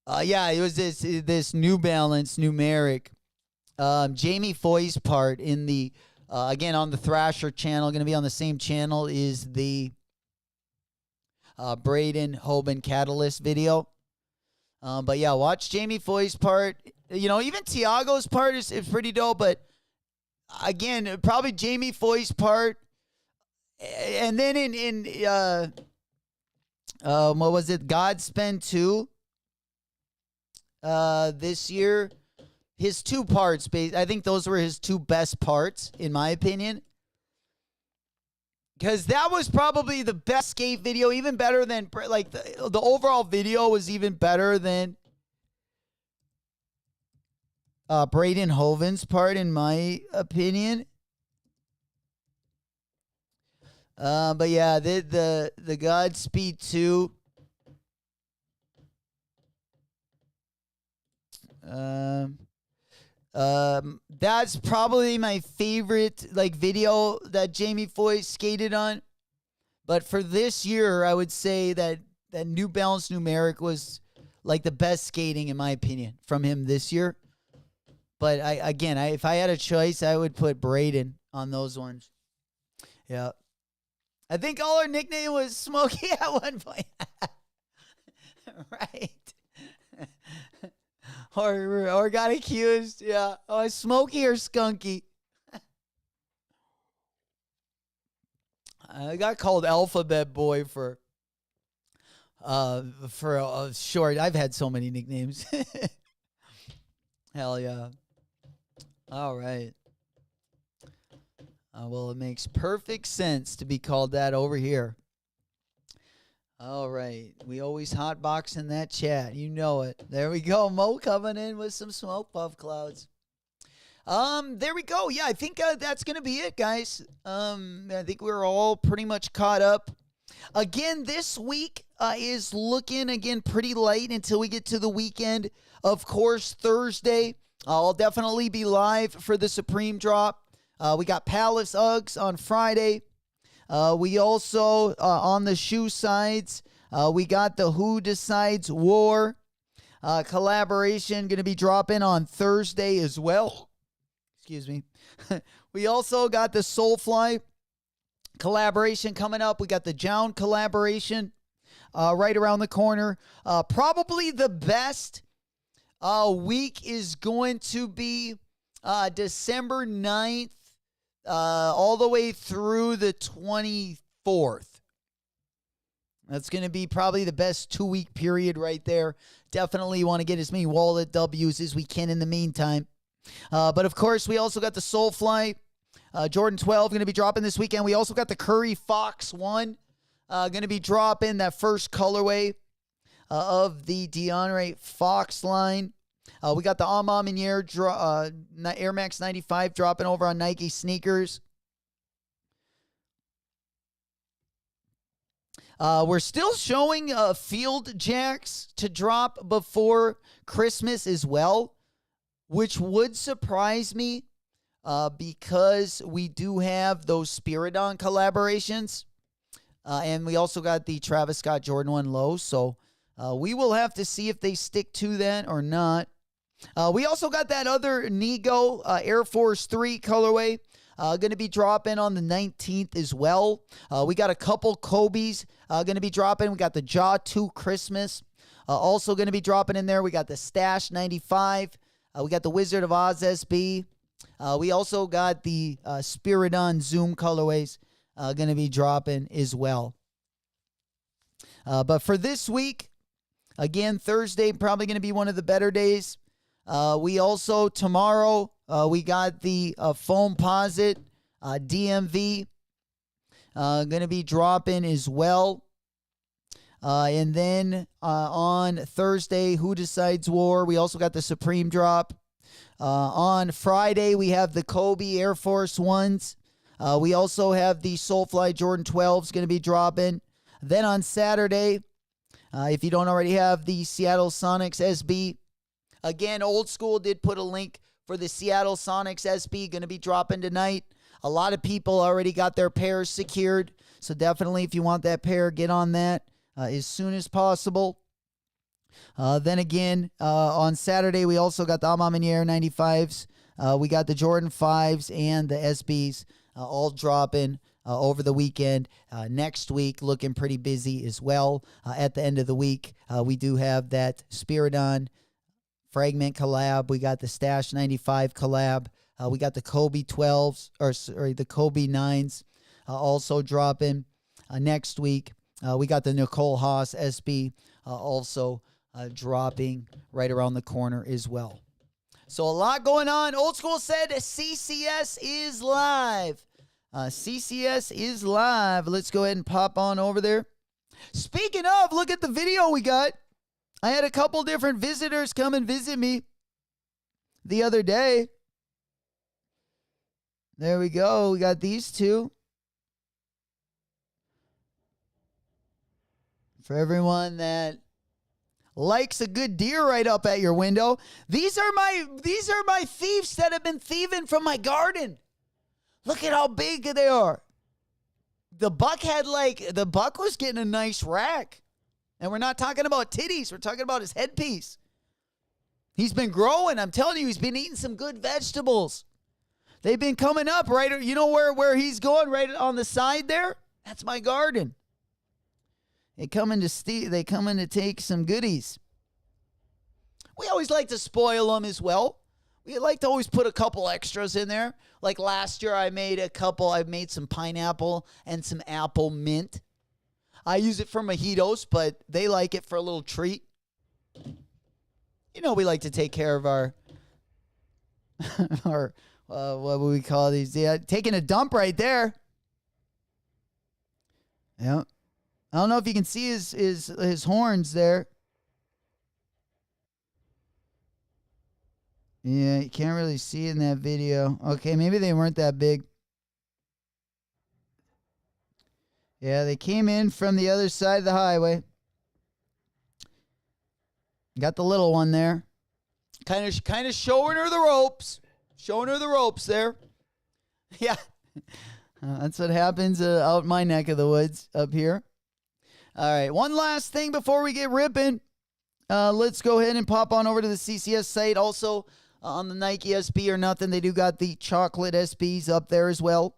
it was this New Balance numeric. Jamie Foy's part in the again on the Thrasher channel, going to be on the same channel, is the Braden Hoban Catalyst video. But yeah, watch Jamie Foy's part. You know, even Tiago's part is pretty dope. But again, probably Jamie Foy's part. And then in what was it? Godspend 2 this year. His 2 parts, I think those were his 2 best parts, in my opinion. Because that was probably the best skate video, even better than, like, the overall video was even better than Braden Hoven's part, in my opinion. But yeah, the Godspeed 2. That's probably my favorite, like, video that Jamie Foy skated on. But for this year, I would say that New Balance numeric was like the best skating, in my opinion, from him this year. But if I had a choice, I would put Braden on those ones. Yeah. I think all our nickname was Smokey at one point. Right. Or got accused, yeah. Oh, Smokey or Skunky. I got called Alphabet Boy for a short. I've had so many nicknames. Hell yeah. All right. Well, it makes perfect sense to be called that over here. All right. We always hotbox in that chat. You know it. There we go. Mo coming in with some smoke puff clouds. There we go. Yeah, I think that's going to be it, guys. I think we're all pretty much caught up. Again, this week is looking, again, pretty light until we get to the weekend. Of course, Thursday, I'll definitely be live for the Supreme Drop. We got Palace Uggs on Friday. We also, on the shoe sides, we got the Who Decides War collaboration going to be dropping on Thursday as well. Excuse me. We also got the Solefly collaboration coming up. We got the JJJJound collaboration right around the corner. Probably the best week is going to be December 9th. All the way through the 24th. That's going to be probably the best 2-week period right there. Definitely want to get as many wallet W's as we can in the meantime. But of course, we also got the Solefly Jordan 12 going to be dropping this weekend. We also got the Curry Fox 1 going to be dropping, that first colorway of the DeAndre Fox line. We got the Air Max 95 dropping over on Nike sneakers. We're still showing Field Jacks to drop before Christmas as well, which would surprise me because we do have those Spiridon collaborations. And we also got the Travis Scott Jordan 1 low. So we will have to see if they stick to that or not. We also got that other Nego Air Force 3 colorway going to be dropping on the 19th as well. We got a couple Kobe's going to be dropping. We got the Jaw 2 Christmas also going to be dropping in there. We got the Stash 95. We got the Wizard of Oz SB. We also got the Spiridon Zoom colorways going to be dropping as well. But for this week, again, Thursday probably going to be one of the better days. We also, tomorrow, we got the Foamposite DMV going to be dropping as well. And then on Thursday, Who Decides War, we also got the Supreme drop. On Friday, we have the Kobe Air Force 1s We also have the Solefly Jordan 12s going to be dropping. Then on Saturday, if you don't already have the Seattle Sonics SB, again, Old School did put a link for the Seattle Sonics SB, going to be dropping tonight. A lot of people already got their pairs secured, so definitely if you want that pair, get on that as soon as possible. Then again, on Saturday, we also got the Amamaniere 95s. We got the Jordan 5s and the SBs all dropping over the weekend. Next week, looking pretty busy as well. At the end of the week, we do have that Spiridon Fragment collab. We got the Stash 95 collab. We got the Kobe 12s, or sorry, the Kobe 9s also dropping next week. We got the Nicole Haas SB also dropping right around the corner as well. So a lot going on. Old School said CCS is live. CCS is live. Let's go ahead and pop on over there. Speaking of, look at the video we got. I had a couple different visitors come and visit me the other day. There we go. We got these two. For everyone that likes a good deer right up at your window. These are my thieves that have been thieving from my garden. Look at how big they are. The buck was getting a nice rack. And we're not talking about titties. We're talking about his headpiece. He's been growing. I'm telling you, he's been eating some good vegetables. They've been coming up right. You know where he's going, right on the side there? That's my garden. They come in to take some goodies. We always like to spoil them as well. We like to always put a couple extras in there. Like last year, I made some pineapple and some apple mint. I use it for mojitos, but they like it for a little treat. You know, we like to take care of our what would we call these? Yeah, taking a dump right there. Yeah. I don't know if you can see his horns there. Yeah, you can't really see in that video. Okay, maybe they weren't that big. Yeah, they came in from the other side of the highway. Got the little one there. Kind of showing her the ropes. Showing her the ropes there. Yeah. That's what happens out in my neck of the woods up here. All right, one last thing before we get ripping. Let's go ahead and pop on over to the CCS site. Also, on the Nike SB or nothing, they do got the chocolate SBs up there as well.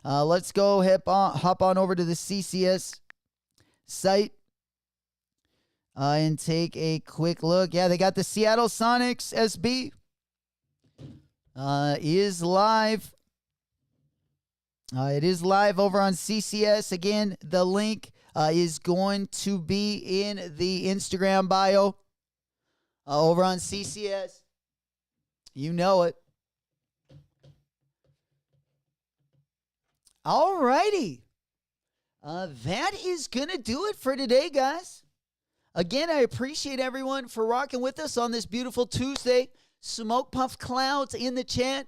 Let's go hop on over to the CCS site and take a quick look. Yeah, they got the Seattle Sonics SB. Is live. It is live over on CCS. Again, the link is going to be in the Instagram bio over on CCS. You know it. All righty. That is going to do it for today, guys. Again, I appreciate everyone for rocking with us on this beautiful Tuesday. Smoke puff clouds in the chat.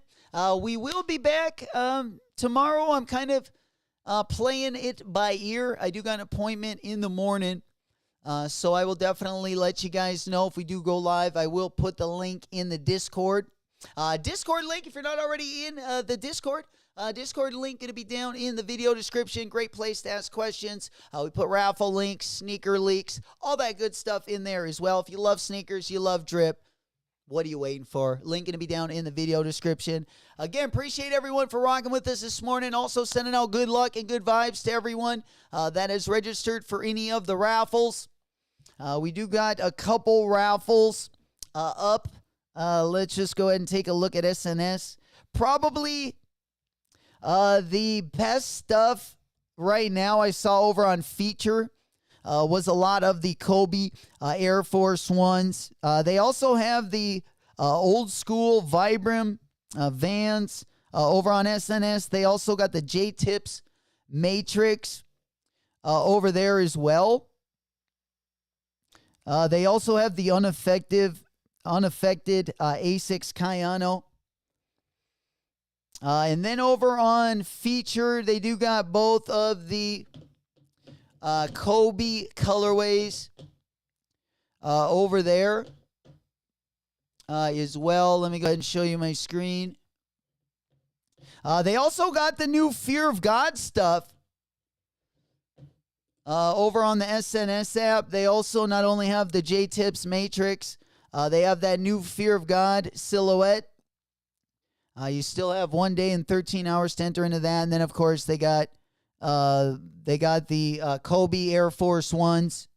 We will be back tomorrow. I'm kind of playing it by ear. I do got an appointment in the morning. So I will definitely let you guys know if we do go live. I will put the link in the Discord. Discord link, if you're not already in the Discord. Discord link going to be down in the video description. Great place to ask questions. We put raffle links, sneaker leaks, all that good stuff in there as well. If you love sneakers, you love drip, what are you waiting for? Link going to be down in the video description. Again, appreciate everyone for rocking with us this morning. Also sending out good luck and good vibes to everyone that has registered for any of the raffles. We do got a couple raffles up. Let's just go ahead and take a look at SNS. Probably the best stuff right now I saw over on Feature was a lot of the Kobe Air Force Ones. They also have the old school Vibram Vans over on SNS. They also got the J-Tips Matrix over there as well. They also have the unaffected Asics Kayano. And then over on feature, they do got both of the Kobe colorways over there as well. Let me go ahead and show you my screen. They also got the new Fear of God stuff over on the SNS app. They also not only have the J-Tips Matrix, they have that new Fear of God silhouette. You still have 1 day and 13 hours to enter into that. And then, of course, they got the Kobe Air Force Ones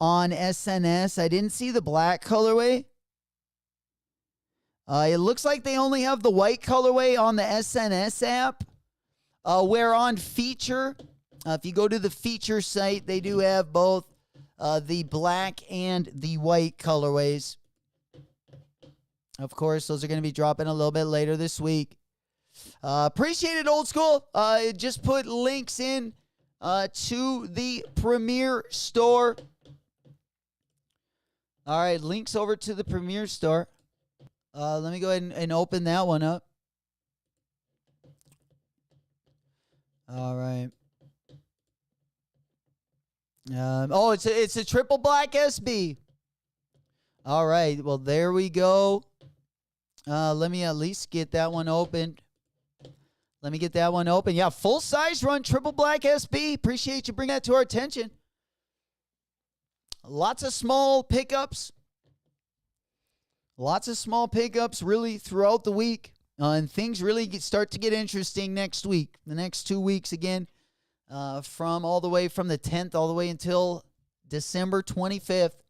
on SNS. I didn't see the black colorway. It looks like they only have the white colorway on the SNS app. Where on feature, if you go to the feature site, they do have both the black and the white colorways. Of course, those are going to be dropping a little bit later this week. Appreciate it, old school. Just put links in to the Premier Store. All right, links over to the Premier Store. Let me go ahead and open that one up. All right. It's a triple black SB. All right. Well, there we go. Let me at least get that one opened. Let me get that one open. Yeah, full size run triple black SB. Appreciate you bringing that to our attention. Lots of small pickups. Lots of small pickups really throughout the week. And things really start to get interesting next week. The next 2 weeks again. From all the way from the 10th all the way until December 25th.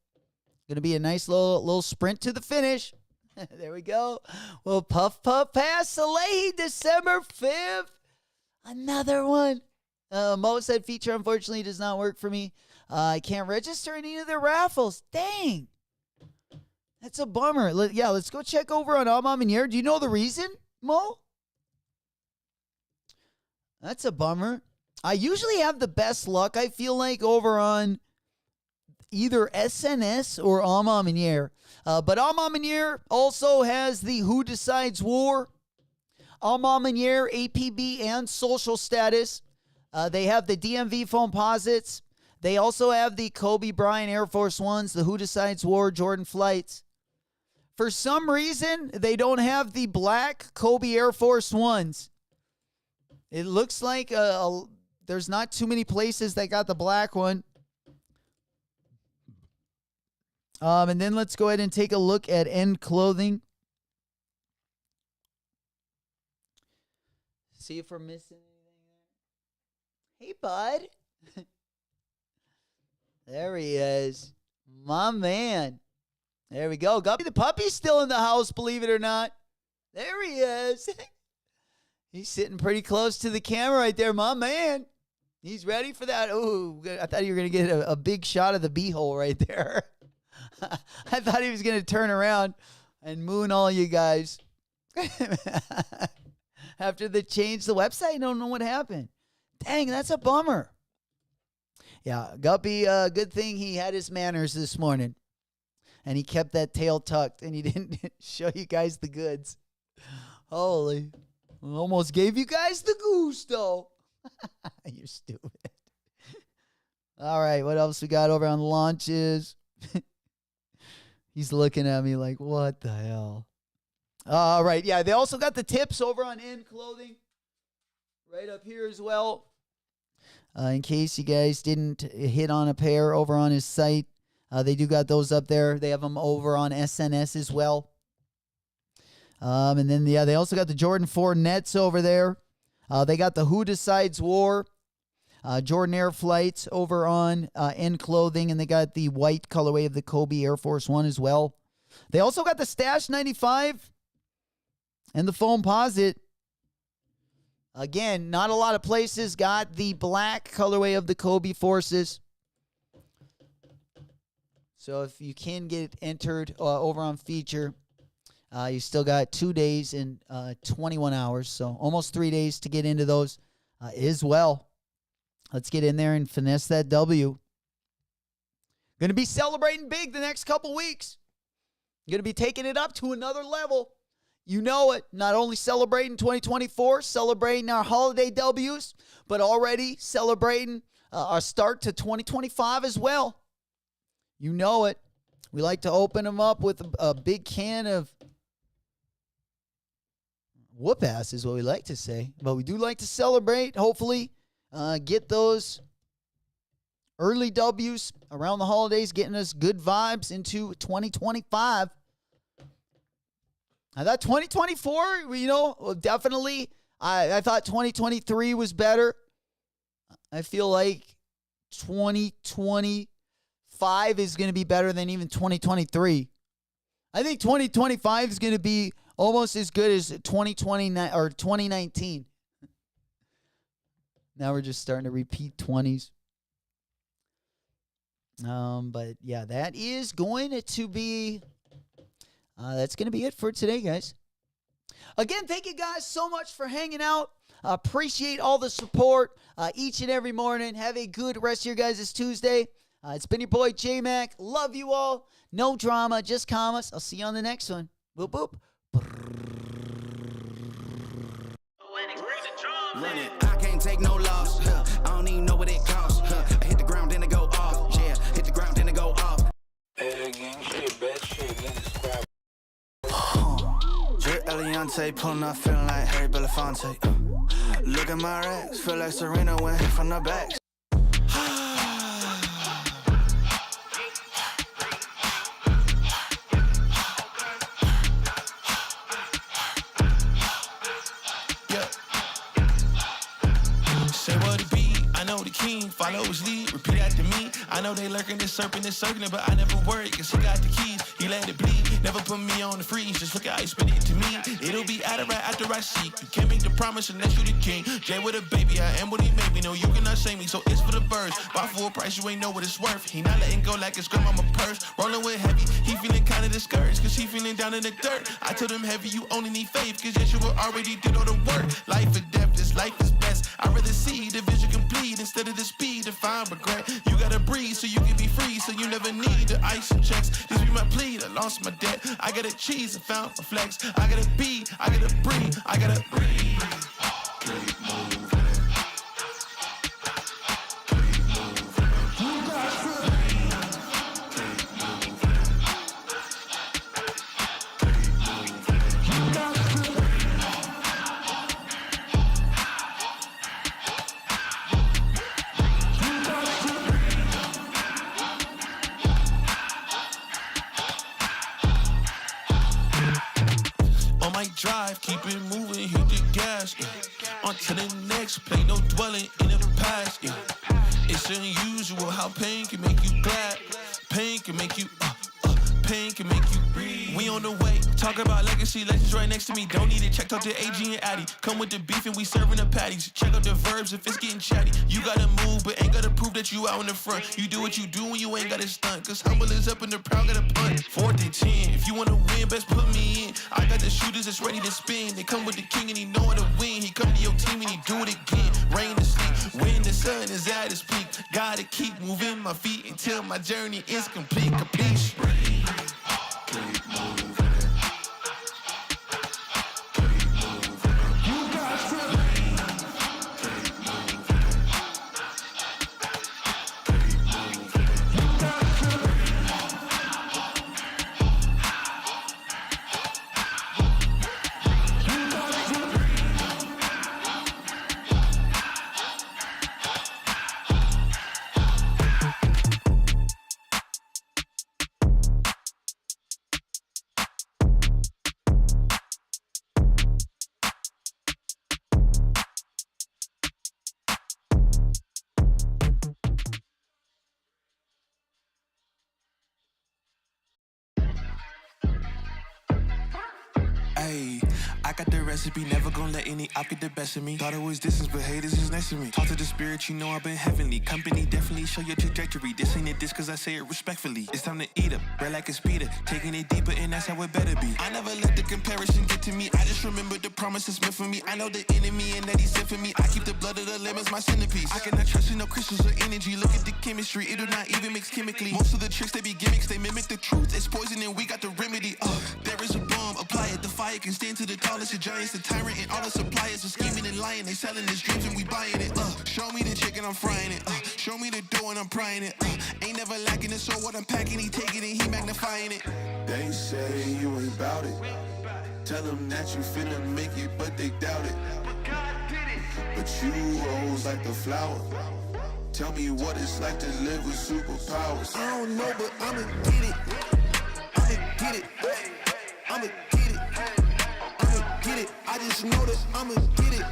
Going to be a nice little sprint to the finish. There we go. Well, puff, pass, Salehi, December 5th. Another one. Mo said feature, unfortunately, does not work for me. I can't register any of their raffles. Dang. That's a bummer. Let's go check over on Alma Minier. Do you know the reason, Mo? That's a bummer. I usually have the best luck, I feel like, over on either SNS or Alma Minier. But Alma Minier also has the Who Decides War, Alma Minier, APB, and social status. They have the DMV Foamposites. They also have the Kobe Bryant Air Force Ones, the Who Decides War Jordan Flights. For some reason, they don't have the black Kobe Air Force Ones. It looks like there's not too many places that got the black one. And then let's go ahead and take a look at End Clothing. See if we're missing anything there. Hey, bud. There he is. My man. There we go. Guppy the puppy's still in the house, believe it or not. There he is. He's sitting pretty close to the camera right there. My man. He's ready for that. Ooh, I thought you were going to get a big shot of the beehole right there. I thought he was going to turn around and moon all you guys. After they changed the website, I don't know what happened. Dang, that's a bummer. Yeah, Guppy, good thing he had his manners this morning. And he kept that tail tucked and he didn't show you guys the goods. Holy. Almost gave you guys the gusto. You're stupid. All right, what else we got over on launches? He's looking at me like, what the hell? All right, yeah, they also got the tips over on End Clothing. Right up here as well. In case you guys didn't hit on a pair over on his site. They do got those up there. They have them over on SNS as well. And then, they also got the Jordan 4 Nets over there. They got the Who Decides War, Jordan Air Flights over on End Clothing, and they got the white colorway of the Kobe Air Force One as well. They also got the Stash 95 and the Foamposite. Again, not a lot of places got the black colorway of the Kobe Forces. So if you can get entered over on feature, you still got 2 days and 21 hours. So almost 3 days to get into those as well. Let's get in there and finesse that W. Going to be celebrating big the next couple weeks. Going to be taking it up to another level. You know it. Not only celebrating 2024, celebrating our holiday W's, but already celebrating our start to 2025 as well. You know it. We like to open them up with a big can of whoop ass is what we like to say. But we do like to celebrate, hopefully, get those early W's around the holidays, getting us good vibes into 2025. I thought 2024, definitely, I thought 2023 was better. I feel like 2025 is going to be better than even 2023. I think 2025 is going to be almost as good as 2029 or 2019. Now we're just starting to repeat 20s. But yeah, that is going to be that's going to be it for today, guys. Again, thank you guys so much for hanging out. Appreciate all the support each and every morning. Have a good rest of your guys' Tuesday. It's been your boy J-Mac. Love you all. No drama, just commas. I'll see you on the next one. Boop, boop. Run it. I can't take no loss. I don't even know what it costs. I hit the ground, then it go off. Yeah, hit the ground, then it go off. Drip Eliante, pulling up, feeling like Harry Belafonte. Look at my racks, feel like Serena went hit from the back. Follow his lead, repeat after me. I know they lurking, this serpent is circling, but I never worry, cause he got the keys. He let it bleed, never put me on the freeze. Just look at how you spit it to me. It'll be out of right after I seek. You can't make the promise unless you the king. Jay with a baby, I am what he made me. No, you cannot shame me, so it's for the birds. Buy full price, you ain't know what it's worth. He not letting go like his grandmama purse. Rolling with heavy, he feeling kinda discouraged, cause he feeling down in the dirt. I told him heavy, you only need faith, cause yes, you already did all the work. Life or death, this life is best. I'd rather see the vision complete instead of the speed to find regret. You gotta breathe so you can be free, so you never need the ice and checks. This be my plea, I lost my debt. I gotta cheese and found my flex. I gotta be, I gotta breathe, I gotta breathe. Keep moving. Drive, keep it moving, hit the gas, on to the next play, no dwelling in the past, It's unusual how pain can make you glad, pain can make you, pain can make you breathe. We on the way, talk about legacy, legends right next to me, don't need it, check out the AG and Addy, come with the beef and we serving the patties, check out the verbs if it's getting chatty, you gotta move but ain't gotta prove that you out in the front, you do what you do when you ain't gotta stunt, cause humble is up and the proud gotta punt, 4th and 10, if you wanna win, best put me in, I got the shooters that's ready to spin, they come with the king and he know how to win, he come to your team and he do it again, rain and sleep, when the sun is at its peak, gotta keep moving my feet until my journey is complete, completion. Keep moving. I got the recipe, never gonna let any op get the best of me. Thought it was distance, but haters is next to me. Talk to the spirit, you know I've been heavenly. Company definitely show your trajectory. This ain't a diss cause I say it respectfully. It's time to eat up, red like a speeder. Taking it deeper and that's how it better be. I never let the comparison get to me. I just remember the promises meant for me. I know the enemy and that he sent for me. I keep the blood of the lemons my centerpiece. I cannot trust in no crystals or energy. Look at the chemistry, it do not even mix chemically. Most of the tricks they be gimmicks, they mimic the truth. It's poison and we got the remedy. There is a bomb, apply it. The fire can stand to the tallest of giants. The tyrant and all the suppliers are scheming and lying. They selling his dreams and we buying it. Show me the chicken, I'm frying it. Show me the dough and I'm prying it. Ain't never lacking it, so what I'm packing, he taking it, he magnifying it. They say you ain't bout it. Tell them that you finna make it, but they doubt it. But you rose like the flower. Tell me what it's like to live with superpowers. I don't know, but I'ma get it. I'ma get it. I'ma get it. I'ma get it. I just know that I'ma get it.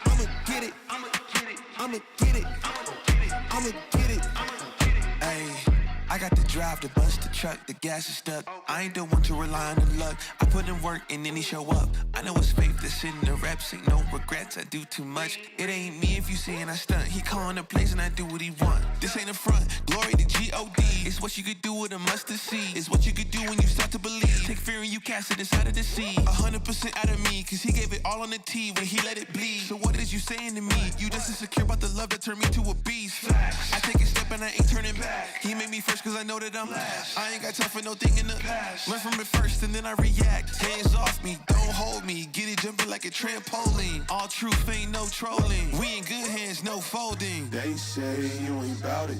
I'ma get it. I'ma get it. I'ma get it. I'ma get it. Ayy. I got the drive, to bust the truck, the gas is stuck. I ain't the one to rely on the luck. I put in work and then he show up. I know it's faith that's in the reps, ain't no regrets, I do too much. It ain't me if you saying I stunt. He calling the plays and I do what he want. This ain't a front, glory to G-O-D. It's what you could do with a mustard seed. It's what you could do when you start to believe. Take fear and you cast it inside of the sea. 100% out of me, cause he gave it all on the tee when he let it bleed. So what is you saying to me? You just insecure about the love that turned me to a beast. I take a step and I ain't turning back. He made me first cause I know that I'm last. I ain't got time for no thing in the past. Learn from it first and then I react. Hands off me, don't hold me. Get it jumping like a trampoline. All truth, ain't no trolling. We in good hands, no folding. They say you ain't bout it.